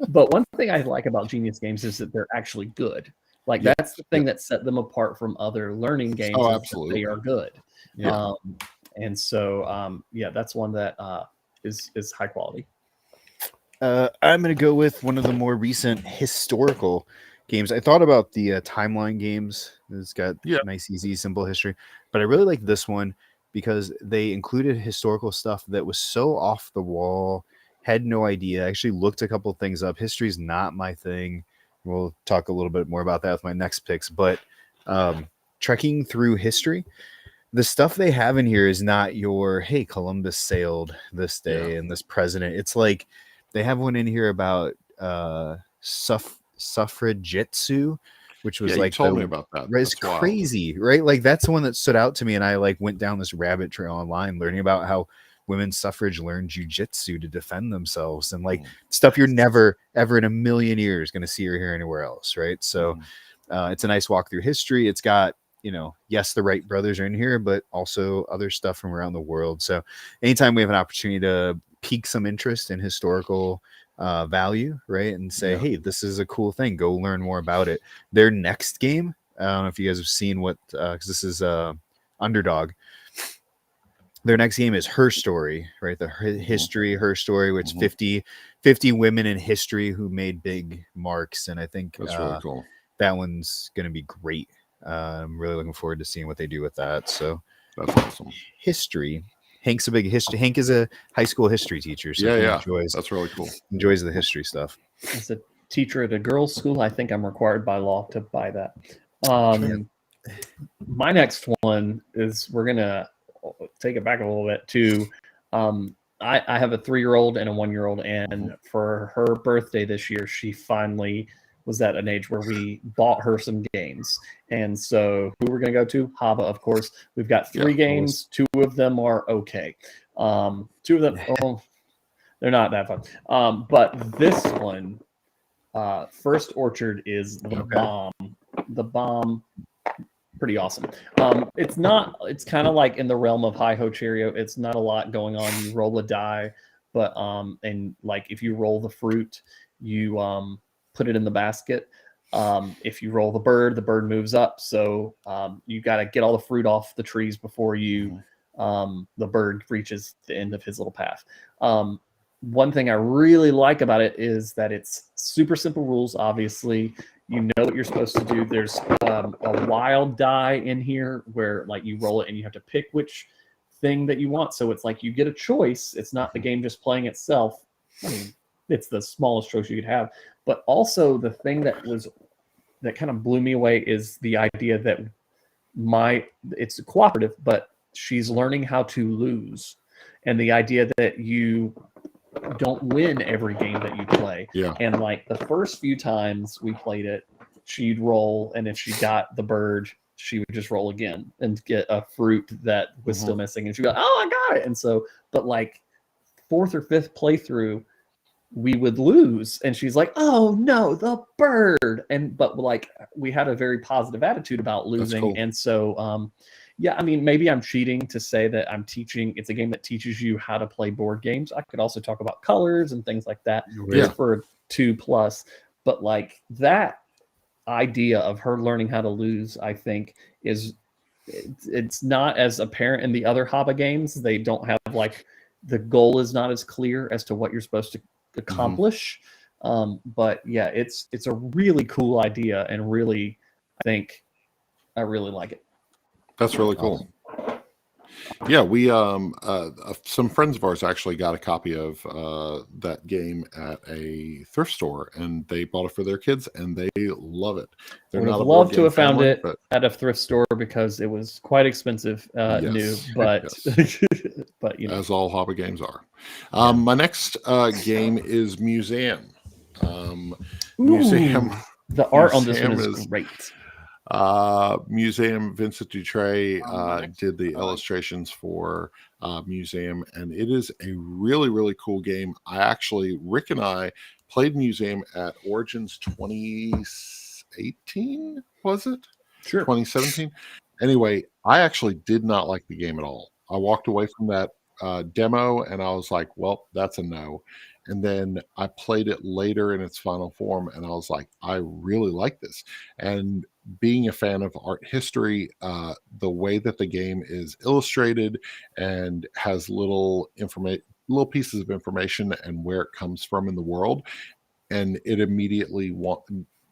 But one thing I like about Genius Games is that they're actually good. Like that's the thing that set them apart from other learning games. Oh, absolutely. They are good. Yeah. And so that's one that is high quality. I'm going to go with one of the more recent historical games. I thought about the timeline games. It's got nice, easy, simple history. But I really like this one because they included historical stuff that was so off the wall. Had no idea. I actually looked a couple of things up. History is not my thing. We'll talk a little bit more about that with my next picks. But trekking through history, the stuff they have in here is not your, hey, Columbus sailed this day and this president. It's like they have one in here about suffragitsu, which was you like told me about that. It's crazy, right? Like that's the one that stood out to me, and I like went down this rabbit trail online learning about how women's suffrage learned jujitsu to defend themselves and like stuff you're never ever in a million years going to see or hear anywhere else, right? So it's a nice walk through history. It's got, you know, yes, the Wright brothers are in here, but also other stuff from around the world. So anytime we have an opportunity to pique some interest in historical value, right, and say, hey, this is a cool thing, go learn more about it. Their next game, I don't know if you guys have seen what, because this is Underdog. Their next game is Her Story, right? The history, Her Story, which 50 women in history who made big marks. And I think that's really cool. That one's going to be great. I'm really looking forward to seeing what they do with that. So that's awesome. History. Hank's a big history. Hank is a high school history teacher. So enjoys, that's really cool. Enjoys the history stuff. As a teacher at a girls' school, I think I'm required by law to buy that. My next one is, we're going to take it back a little bit to I have a 3-year-old and a 1-year-old, and for her birthday this year, she finally was at an age where we bought her some games. And so who we're going to go to? Haba, of course. We've got 3 games. 2 of them are okay. 2 of them, they're not that fun. But this one, First Orchard, is the bomb. The bomb. Pretty awesome. It's kind of like in the realm of Hi Ho Cheerio. It's not a lot going on. You roll a die, but and like if you roll the fruit, you put it in the basket. If you roll the bird moves up. So you got to get all the fruit off the trees before you the bird reaches the end of his little path. One thing I really like about it is that it's super simple rules. Obviously, you know what you're supposed to do. There's a wild die in here where like you roll it and you have to pick which thing that you want. So it's like you get a choice. It's not the game just playing itself. I mean, it's the smallest choice you could have. But also the thing that kind of blew me away is the idea that it's cooperative, but she's learning how to lose. And the idea that you don't win every game that you play. And like the first few times we played it, she'd roll, and if she got the bird, she would just roll again and get a fruit that was still missing, and she'd go, oh, I got it. And so, but like 4th or 5th playthrough, we would lose, and she's like, oh no, the bird. But like we had a very positive attitude about losing. Cool. And so I mean, maybe I'm cheating to say that I'm teaching. It's a game that teaches you how to play board games. I could also talk about colors and things like that for 2+. But like that idea of her learning how to lose, I think it's not as apparent in the other Haba games. They don't have like, the goal is not as clear as to what you're supposed to accomplish. But yeah, it's a really cool idea, and really, I think I really like it. That's really cool. Yeah, we some friends of ours actually got a copy of that game at a thrift store, and they bought it for their kids, and they love it. They're not love to have found it at a thrift store because it was quite expensive, new, but but you know, as all Haba games are. My next game is Museum. Museum. The art on this one is great. Museum, Vincent Dutray did the illustrations for Museum, and it is a really, really cool game. Rick and I played Museum at Origins 2018, was it? Sure. 2017. Anyway, I actually did not like the game at all. I walked away from that demo, and I was like, well, that's a no. And then I played it later in its final form, and I was like, I really like this. And being a fan of art history, the way that the game is illustrated and has little pieces of information and where it comes from in the world, and it immediately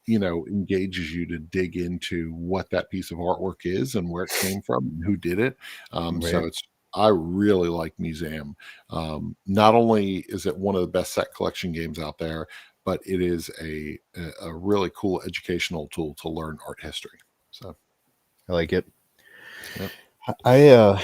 engages you to dig into what that piece of artwork is and where it came from and who did it. So I really like Museum. Not only is it one of the best set collection games out there, but it is a really cool educational tool to learn art history. So I like it. Yep. I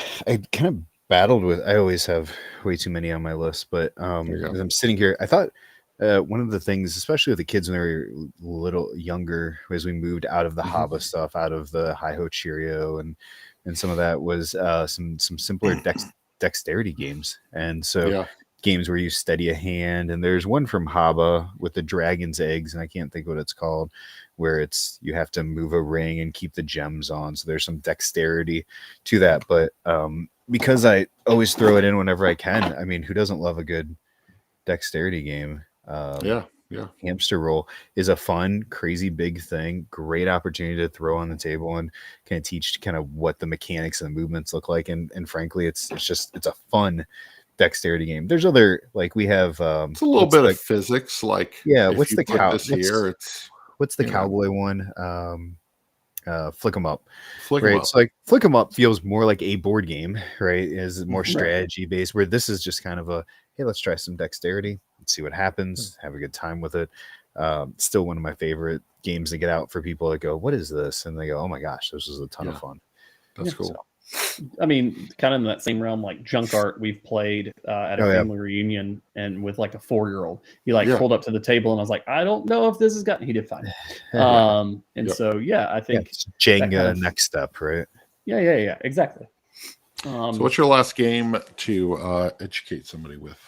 kind of battled with. I always have way too many on my list, but as I'm sitting here, I thought one of the things, especially with the kids when they were little younger, as we moved out of the Hava stuff, out of the Hi Ho Cheerio, and some of that was some simpler dexterity games, and so games where you steady a hand. And there's one from Haba with the dragon's eggs, and I can't think what it's called, where it's you have to move a ring and keep the gems on. So there's some dexterity to that, but because I always throw it in whenever I can. I mean, who doesn't love a good dexterity game? Hamster Roll is a fun, crazy big thing. Great opportunity to throw on the table and kind of teach kind of what the mechanics and the movements look like. And frankly, it's a fun dexterity game. There's other, like we have it's a little bit of physics, like what's the cow here? It's what's the cowboy one? Flick 'em up. Flick 'em up. So like Flick 'em up feels more like a board game, right? Is more strategy based, where this is just kind of a, hey, let's try some dexterity, let's see what happens, have a good time with it. Still one of my favorite games to get out for people that go, what is this? And they go, oh my gosh, this was a ton of fun. That's cool. So, I mean, kind of in that same realm, like Junk Art, we've played at a family reunion, and with like a 4-year-old, he pulled up to the table, and I was like, I don't know if this has gotten. He did fine. So I think Jenga kind of, next step, right? Yeah, exactly. So, what's your last game to educate somebody with?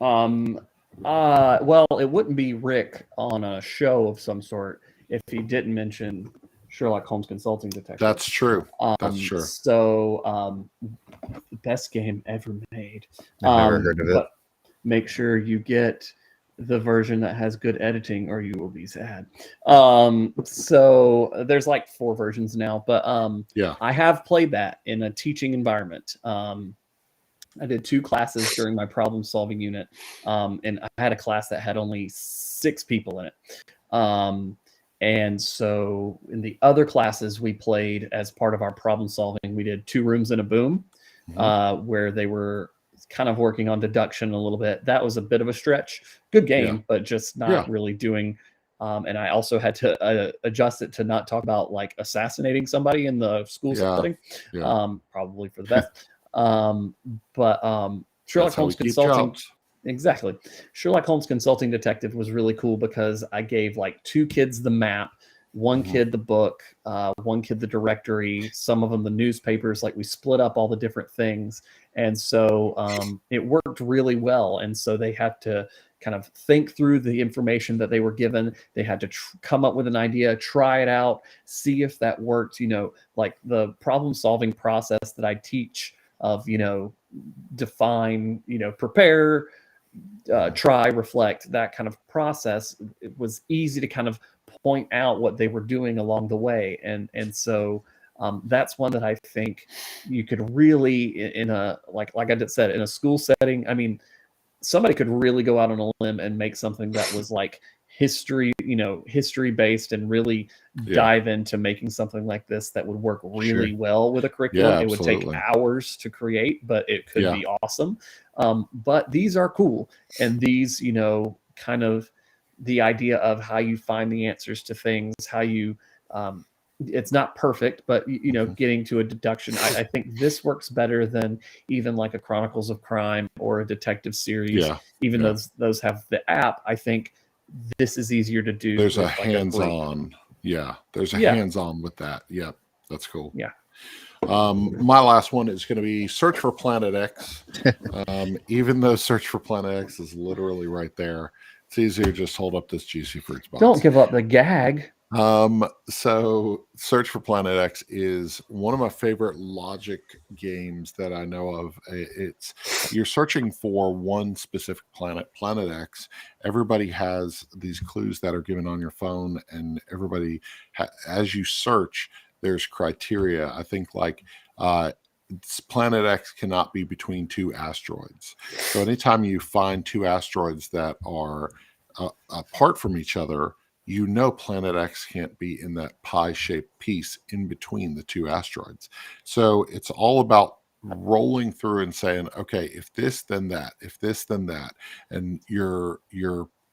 Well, it wouldn't be Rick on a show of some sort if he didn't mention Sherlock Holmes Consulting Detective. That's true. That's true. So, the best game ever made. I've never heard of it. But make sure you get the version that has good editing, or you will be sad. So there's like 4 versions now, but I have played that in a teaching environment. I did 2 classes during my problem solving unit, and I had a class that had only 6 people in it. And so in the other classes we played as part of our problem solving, we did 2 Rooms and a Boom, where they were kind of working on deduction a little bit. That was a bit of a stretch. Good game, but just not really doing. And I also had to adjust it to not talk about like assassinating somebody in the school setting. Probably for the best. But Sherlock Holmes Consulting. Exactly. Sherlock Holmes Consulting Detective was really cool because I gave like 2 kids the map, 1 kid the book, 1 kid the directory, some of them the newspapers. Like we split up all the different things. And so it worked really well. And so they had to kind of think through the information that they were given. They had to come up with an idea, try it out, see if that worked. Like the problem solving process that I teach of, define, prepare, try, reflect, that kind of process. It was easy to kind of point out what they were doing along the way. And so that's one that I think you could really, in a, like I just said, in a school setting, I mean, somebody could really go out on a limb and make something that was like history based, and really dive into making something like this that would work really well with a curriculum. It would take hours to create, but it could be awesome. But these are cool. And these, kind of the idea of how you find the answers to things, how you, it's not perfect, but getting to a deduction. I think this works better than even like a Chronicles of Crime or a detective series. Even though those have the app, I think this is easier to do. There's a hands-on. There's a hands-on with that. Yep. That's cool. My last one is going to be Search for Planet X. Even though Search for Planet X is literally right there, it's easier to just hold up this Juicy Fruits box. Don't give up the gag. So Search for Planet X is one of my favorite logic games that I know of. It's you're searching for one specific planet X. Everybody has these clues that are given on your phone, and everybody as you search, there's criteria. I think like Planet X cannot be between 2 asteroids. So anytime you find 2 asteroids that are apart from each other, Planet X can't be in that pie-shaped piece in between the 2 asteroids. So it's all about rolling through and saying, okay, if this, then that, if this, then that. And you're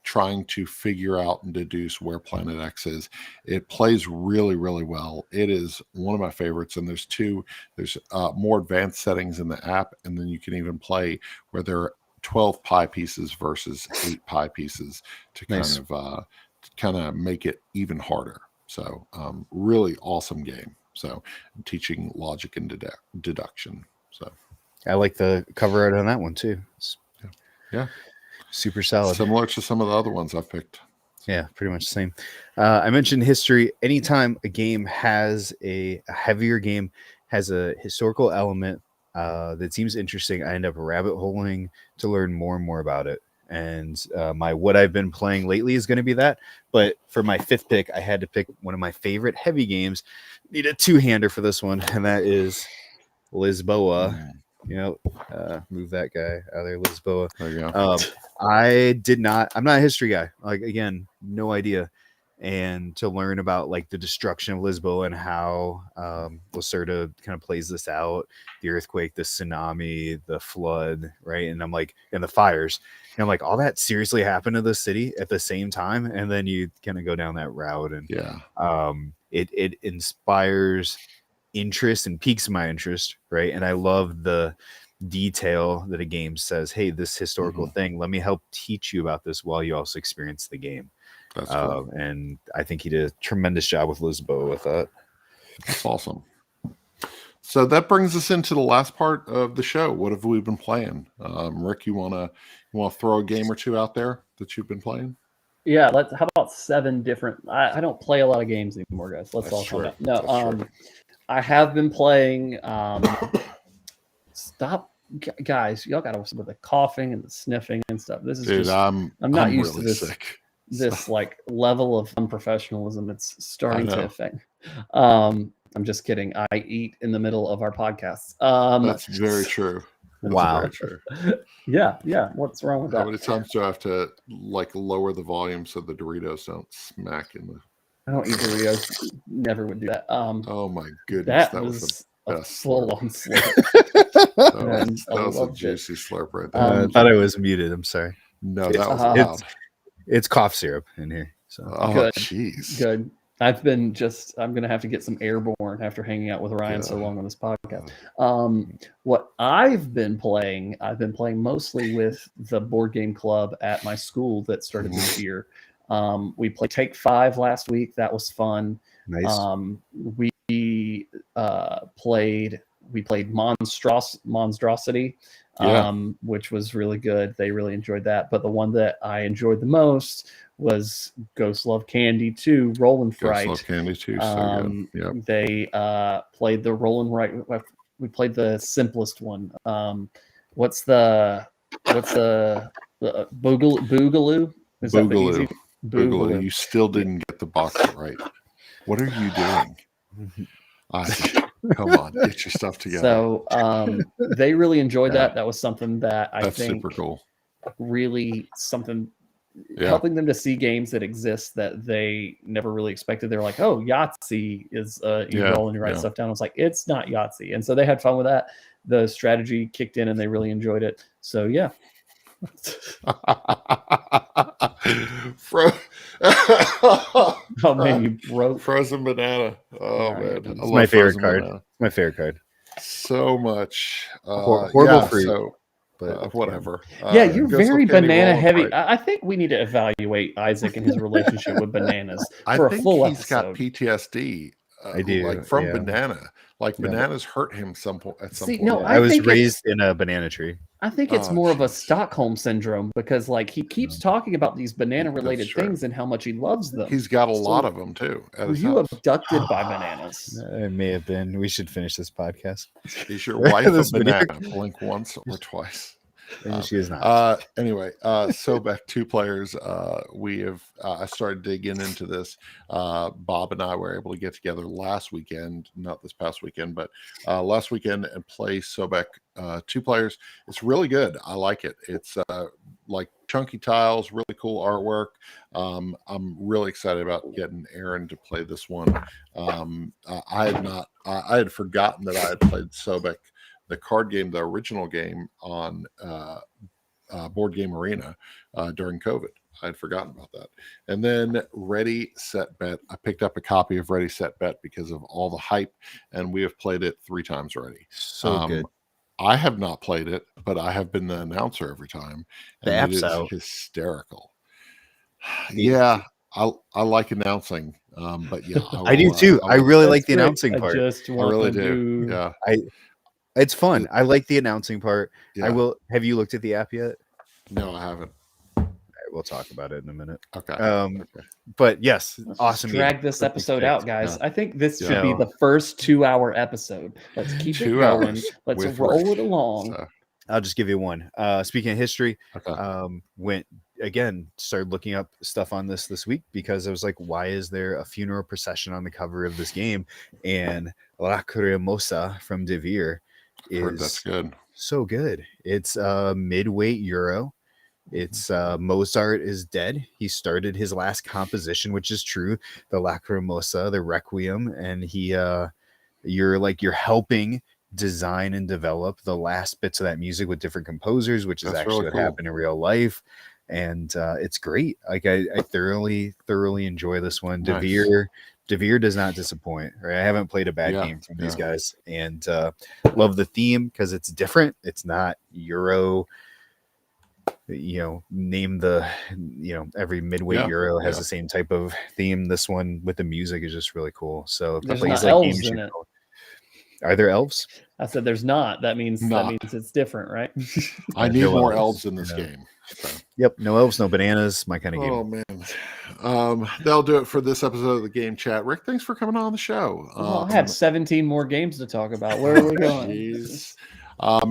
trying to figure out and deduce where Planet X is. It plays really, really well. It is one of my favorites. And there's more advanced settings in the app. And then you can even play where there are 12 pie pieces versus 8 pie pieces to kind of make it even harder. So really awesome game. So teaching logic and deduction. So I like the cover art on that one too. Yeah. Super solid. Similar to some of the other ones I've picked. Yeah, pretty much the same. I mentioned history. Anytime a game has a heavier game, has a historical element that seems interesting, I end up rabbit holing to learn more and more about it. And what I've been playing lately is going to be that. But for my 5th pick, I had to pick one of my favorite heavy games. Need a 2-hander for this one, and that is Lisboa. Move that guy out of there, Lisboa. There you go. I'm not a history guy. Like, again, no idea. And to learn about like the destruction of Lisboa and how Lacerda kind of plays this out, the earthquake, the tsunami, the flood, right? And I'm like, and the fires. And I'm like, all that seriously happened to the city at the same time. And then you kind of go down that route, and it inspires interest and piques my interest, right? And I love the detail that a game says, hey, this historical thing, let me help teach you about this while you also experience the game. That's cool. And I think he did a tremendous job with Lisboa with that. That's awesome. So that brings us into the last part of the show. What have we been playing? Rick, you wanna throw a game or two out there that you've been playing? Yeah, how about 7 different? I don't play a lot of games anymore, guys. Let's all calm down. No, I have been playing. Stop, guys! Y'all got to with the coughing and the sniffing and stuff. This is I'm not used really to this. Sick. This like level of unprofessionalism. It's starting to affect. I'm just kidding. I eat in the middle of our podcasts. That's very true. Wow. Very true. Yeah. What's wrong with that? How many times do I have to like lower the volume so the Doritos don't smack in the? I don't eat Doritos. Never would do that. Oh my goodness, that was the a best full-on slurp. that was a juicy slurp right there. I thought I was muted. I'm sorry. No, that was loud. It's cough syrup in here. So jeez. Good. I'm going to have to get some airborne after hanging out with Ryan so long on this podcast. What I've been playing mostly with the board game club at my school that started this year. We played Take 5 last week. That was fun. Nice. We played Monstrosity, which was really good. They really enjoyed that. But the one that I enjoyed the most was Ghost Love Candy 2, Roll and Fright. Ghost Love Candy 2, so good. Yep. They played the Roll and Right. We played the simplest one. What's the Boogaloo? Is that the easy? Boogaloo. You still didn't get the box right. What are you doing? Come on, get your stuff together. So they really enjoyed that. That was something that I think super cool. Really something helping them to see games that exist that they never really expected. They're like, oh, Yahtzee is you roll and you write stuff down. I was like, it's not Yahtzee. And so they had fun with that. The strategy kicked in and they really enjoyed it. So yeah. Oh man, you broke Frozen Banana. Oh man, it's my favorite card. My favorite card. So much horrible fruit. So, but whatever. You're very banana heavy. I think we need to evaluate Isaac and his relationship with bananas for a full episode. He's got PTSD. I do from banana. Bananas hurt him at some point. No, I was raised in a banana tree. I think it's more of a Stockholm syndrome because he keeps talking about these banana related things and how much he loves them. He's got a lot of them too. Were you abducted by bananas? It may have been. We should finish this podcast. Is your wife a banana? Blink once or twice. She is not. Anyway, Sobek 2 players. We have. I started digging into this. Bob and I were able to get together last weekend, not this past weekend, but last weekend and play Sobek 2 players. It's really good. I like it. It's like chunky tiles, really cool artwork. I'm really excited about getting Aaron to play this one. I had forgotten that I had played Sobek, the card game, the original game on Board Game Arena during COVID. I'd forgotten about that. And then Ready, Set, Bet. I picked up a copy of Ready, Set, Bet because of all the hype, and we have played it 3 times already. So good. I have not played it, but I have been the announcer every time, The and it app's is out. hysterical. Yeah, I like announcing, but yeah, I do too. I really like the announcing part. I just want really to do. Yeah, it's fun. I like the announcing part. Yeah. I will. Have you looked at the app yet? No, I haven't. All right, we'll talk about it in a minute. Okay. But yes, Let's awesome. drag this episode out, guys. Yeah. I think this should Yeah. be the first 2-hour episode. Let's keep 2 it going. hours Let's with roll Rick. it along. So, I'll just give you one. Speaking of history, okay. started looking up stuff on this week because I was like, why is there a funeral procession on the cover of this game? And Lacrimosa from De Vere Heard that's is good. so good. It's midweight Euro. It's Mozart is dead. He started his last composition, which is true, the Lacrimosa, the Requiem, and you're helping design and develop the last bits of that music with different composers, which is actually what happened in real life. And it's great. Like I thoroughly enjoy this one. Nice. De Vere does not disappoint. Right? I haven't played a bad game from these guys, and love the theme because it's different. It's not Euro. Name every midweight Euro has the same type of theme. This one with the music is just really cool. So there's not elves in it. Are there elves? I said there's not. That means it's different, right? I need more elves in this game. So. Yep, no elves, no bananas, my kind of game. Oh man, that'll do it for this episode of the Game Chat. Rick, thanks for coming on the show. Well, I have 17 more games to talk about. Where are we going?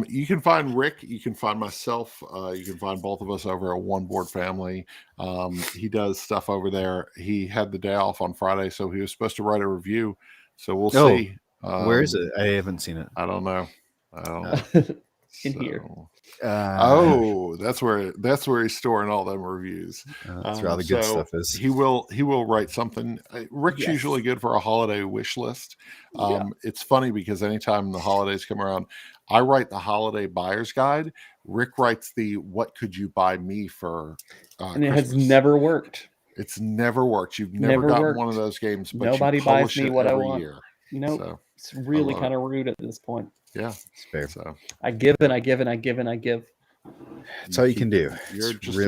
You can find Rick. You can find myself. You can find both of us over at One Board Family. He does stuff over there. He had the day off on Friday, so he was supposed to write a review. So we'll see. Where is it? I haven't seen it. I don't know. In here. That's where he's storing all them reviews. That's where all the good stuff is. He will write something. Rick's usually good for a holiday wish list. It's funny because anytime the holidays come around, I write the holiday buyer's guide. Rick writes the what could you buy me for and it Christmas. has never worked. It's never worked. You've never gotten one of those games, but nobody buys me what I want. Year. It's really kind of rude at this point. Yeah, it's fair. So I give and I give and I give and I give. That's all you can do. You're just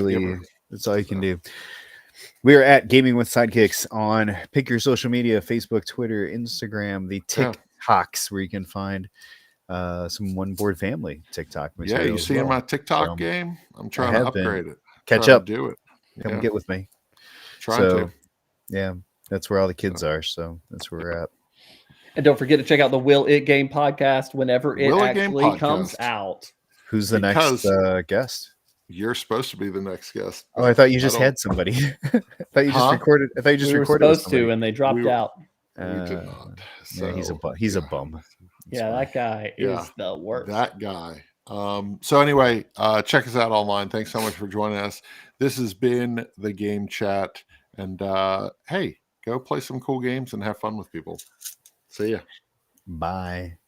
that's all you can do. We are at Gaming with Sidekicks on pick your social media, Facebook, Twitter, Instagram, the TikToks where you can find some One Board Family TikTok material. Yeah, you seeing my TikTok game? I'm trying to upgrade it. Catch up. Do it. Come get with me. Trying to. Yeah, that's where all the kids are. So that's where we're at. And don't forget to check out the Will It Game podcast whenever it actually comes out. Who's the next guest? You're supposed to be the next guest. Oh, I thought you just had somebody. I thought you just recorded. I thought you just recorded. Supposed to, and they dropped out. We did not. So, yeah, he's a bum. Yeah, that guy is the worst. That guy. So anyway, check us out online. Thanks so much for joining us. This has been the Game Chat, and hey, go play some cool games and have fun with people. See ya. Bye.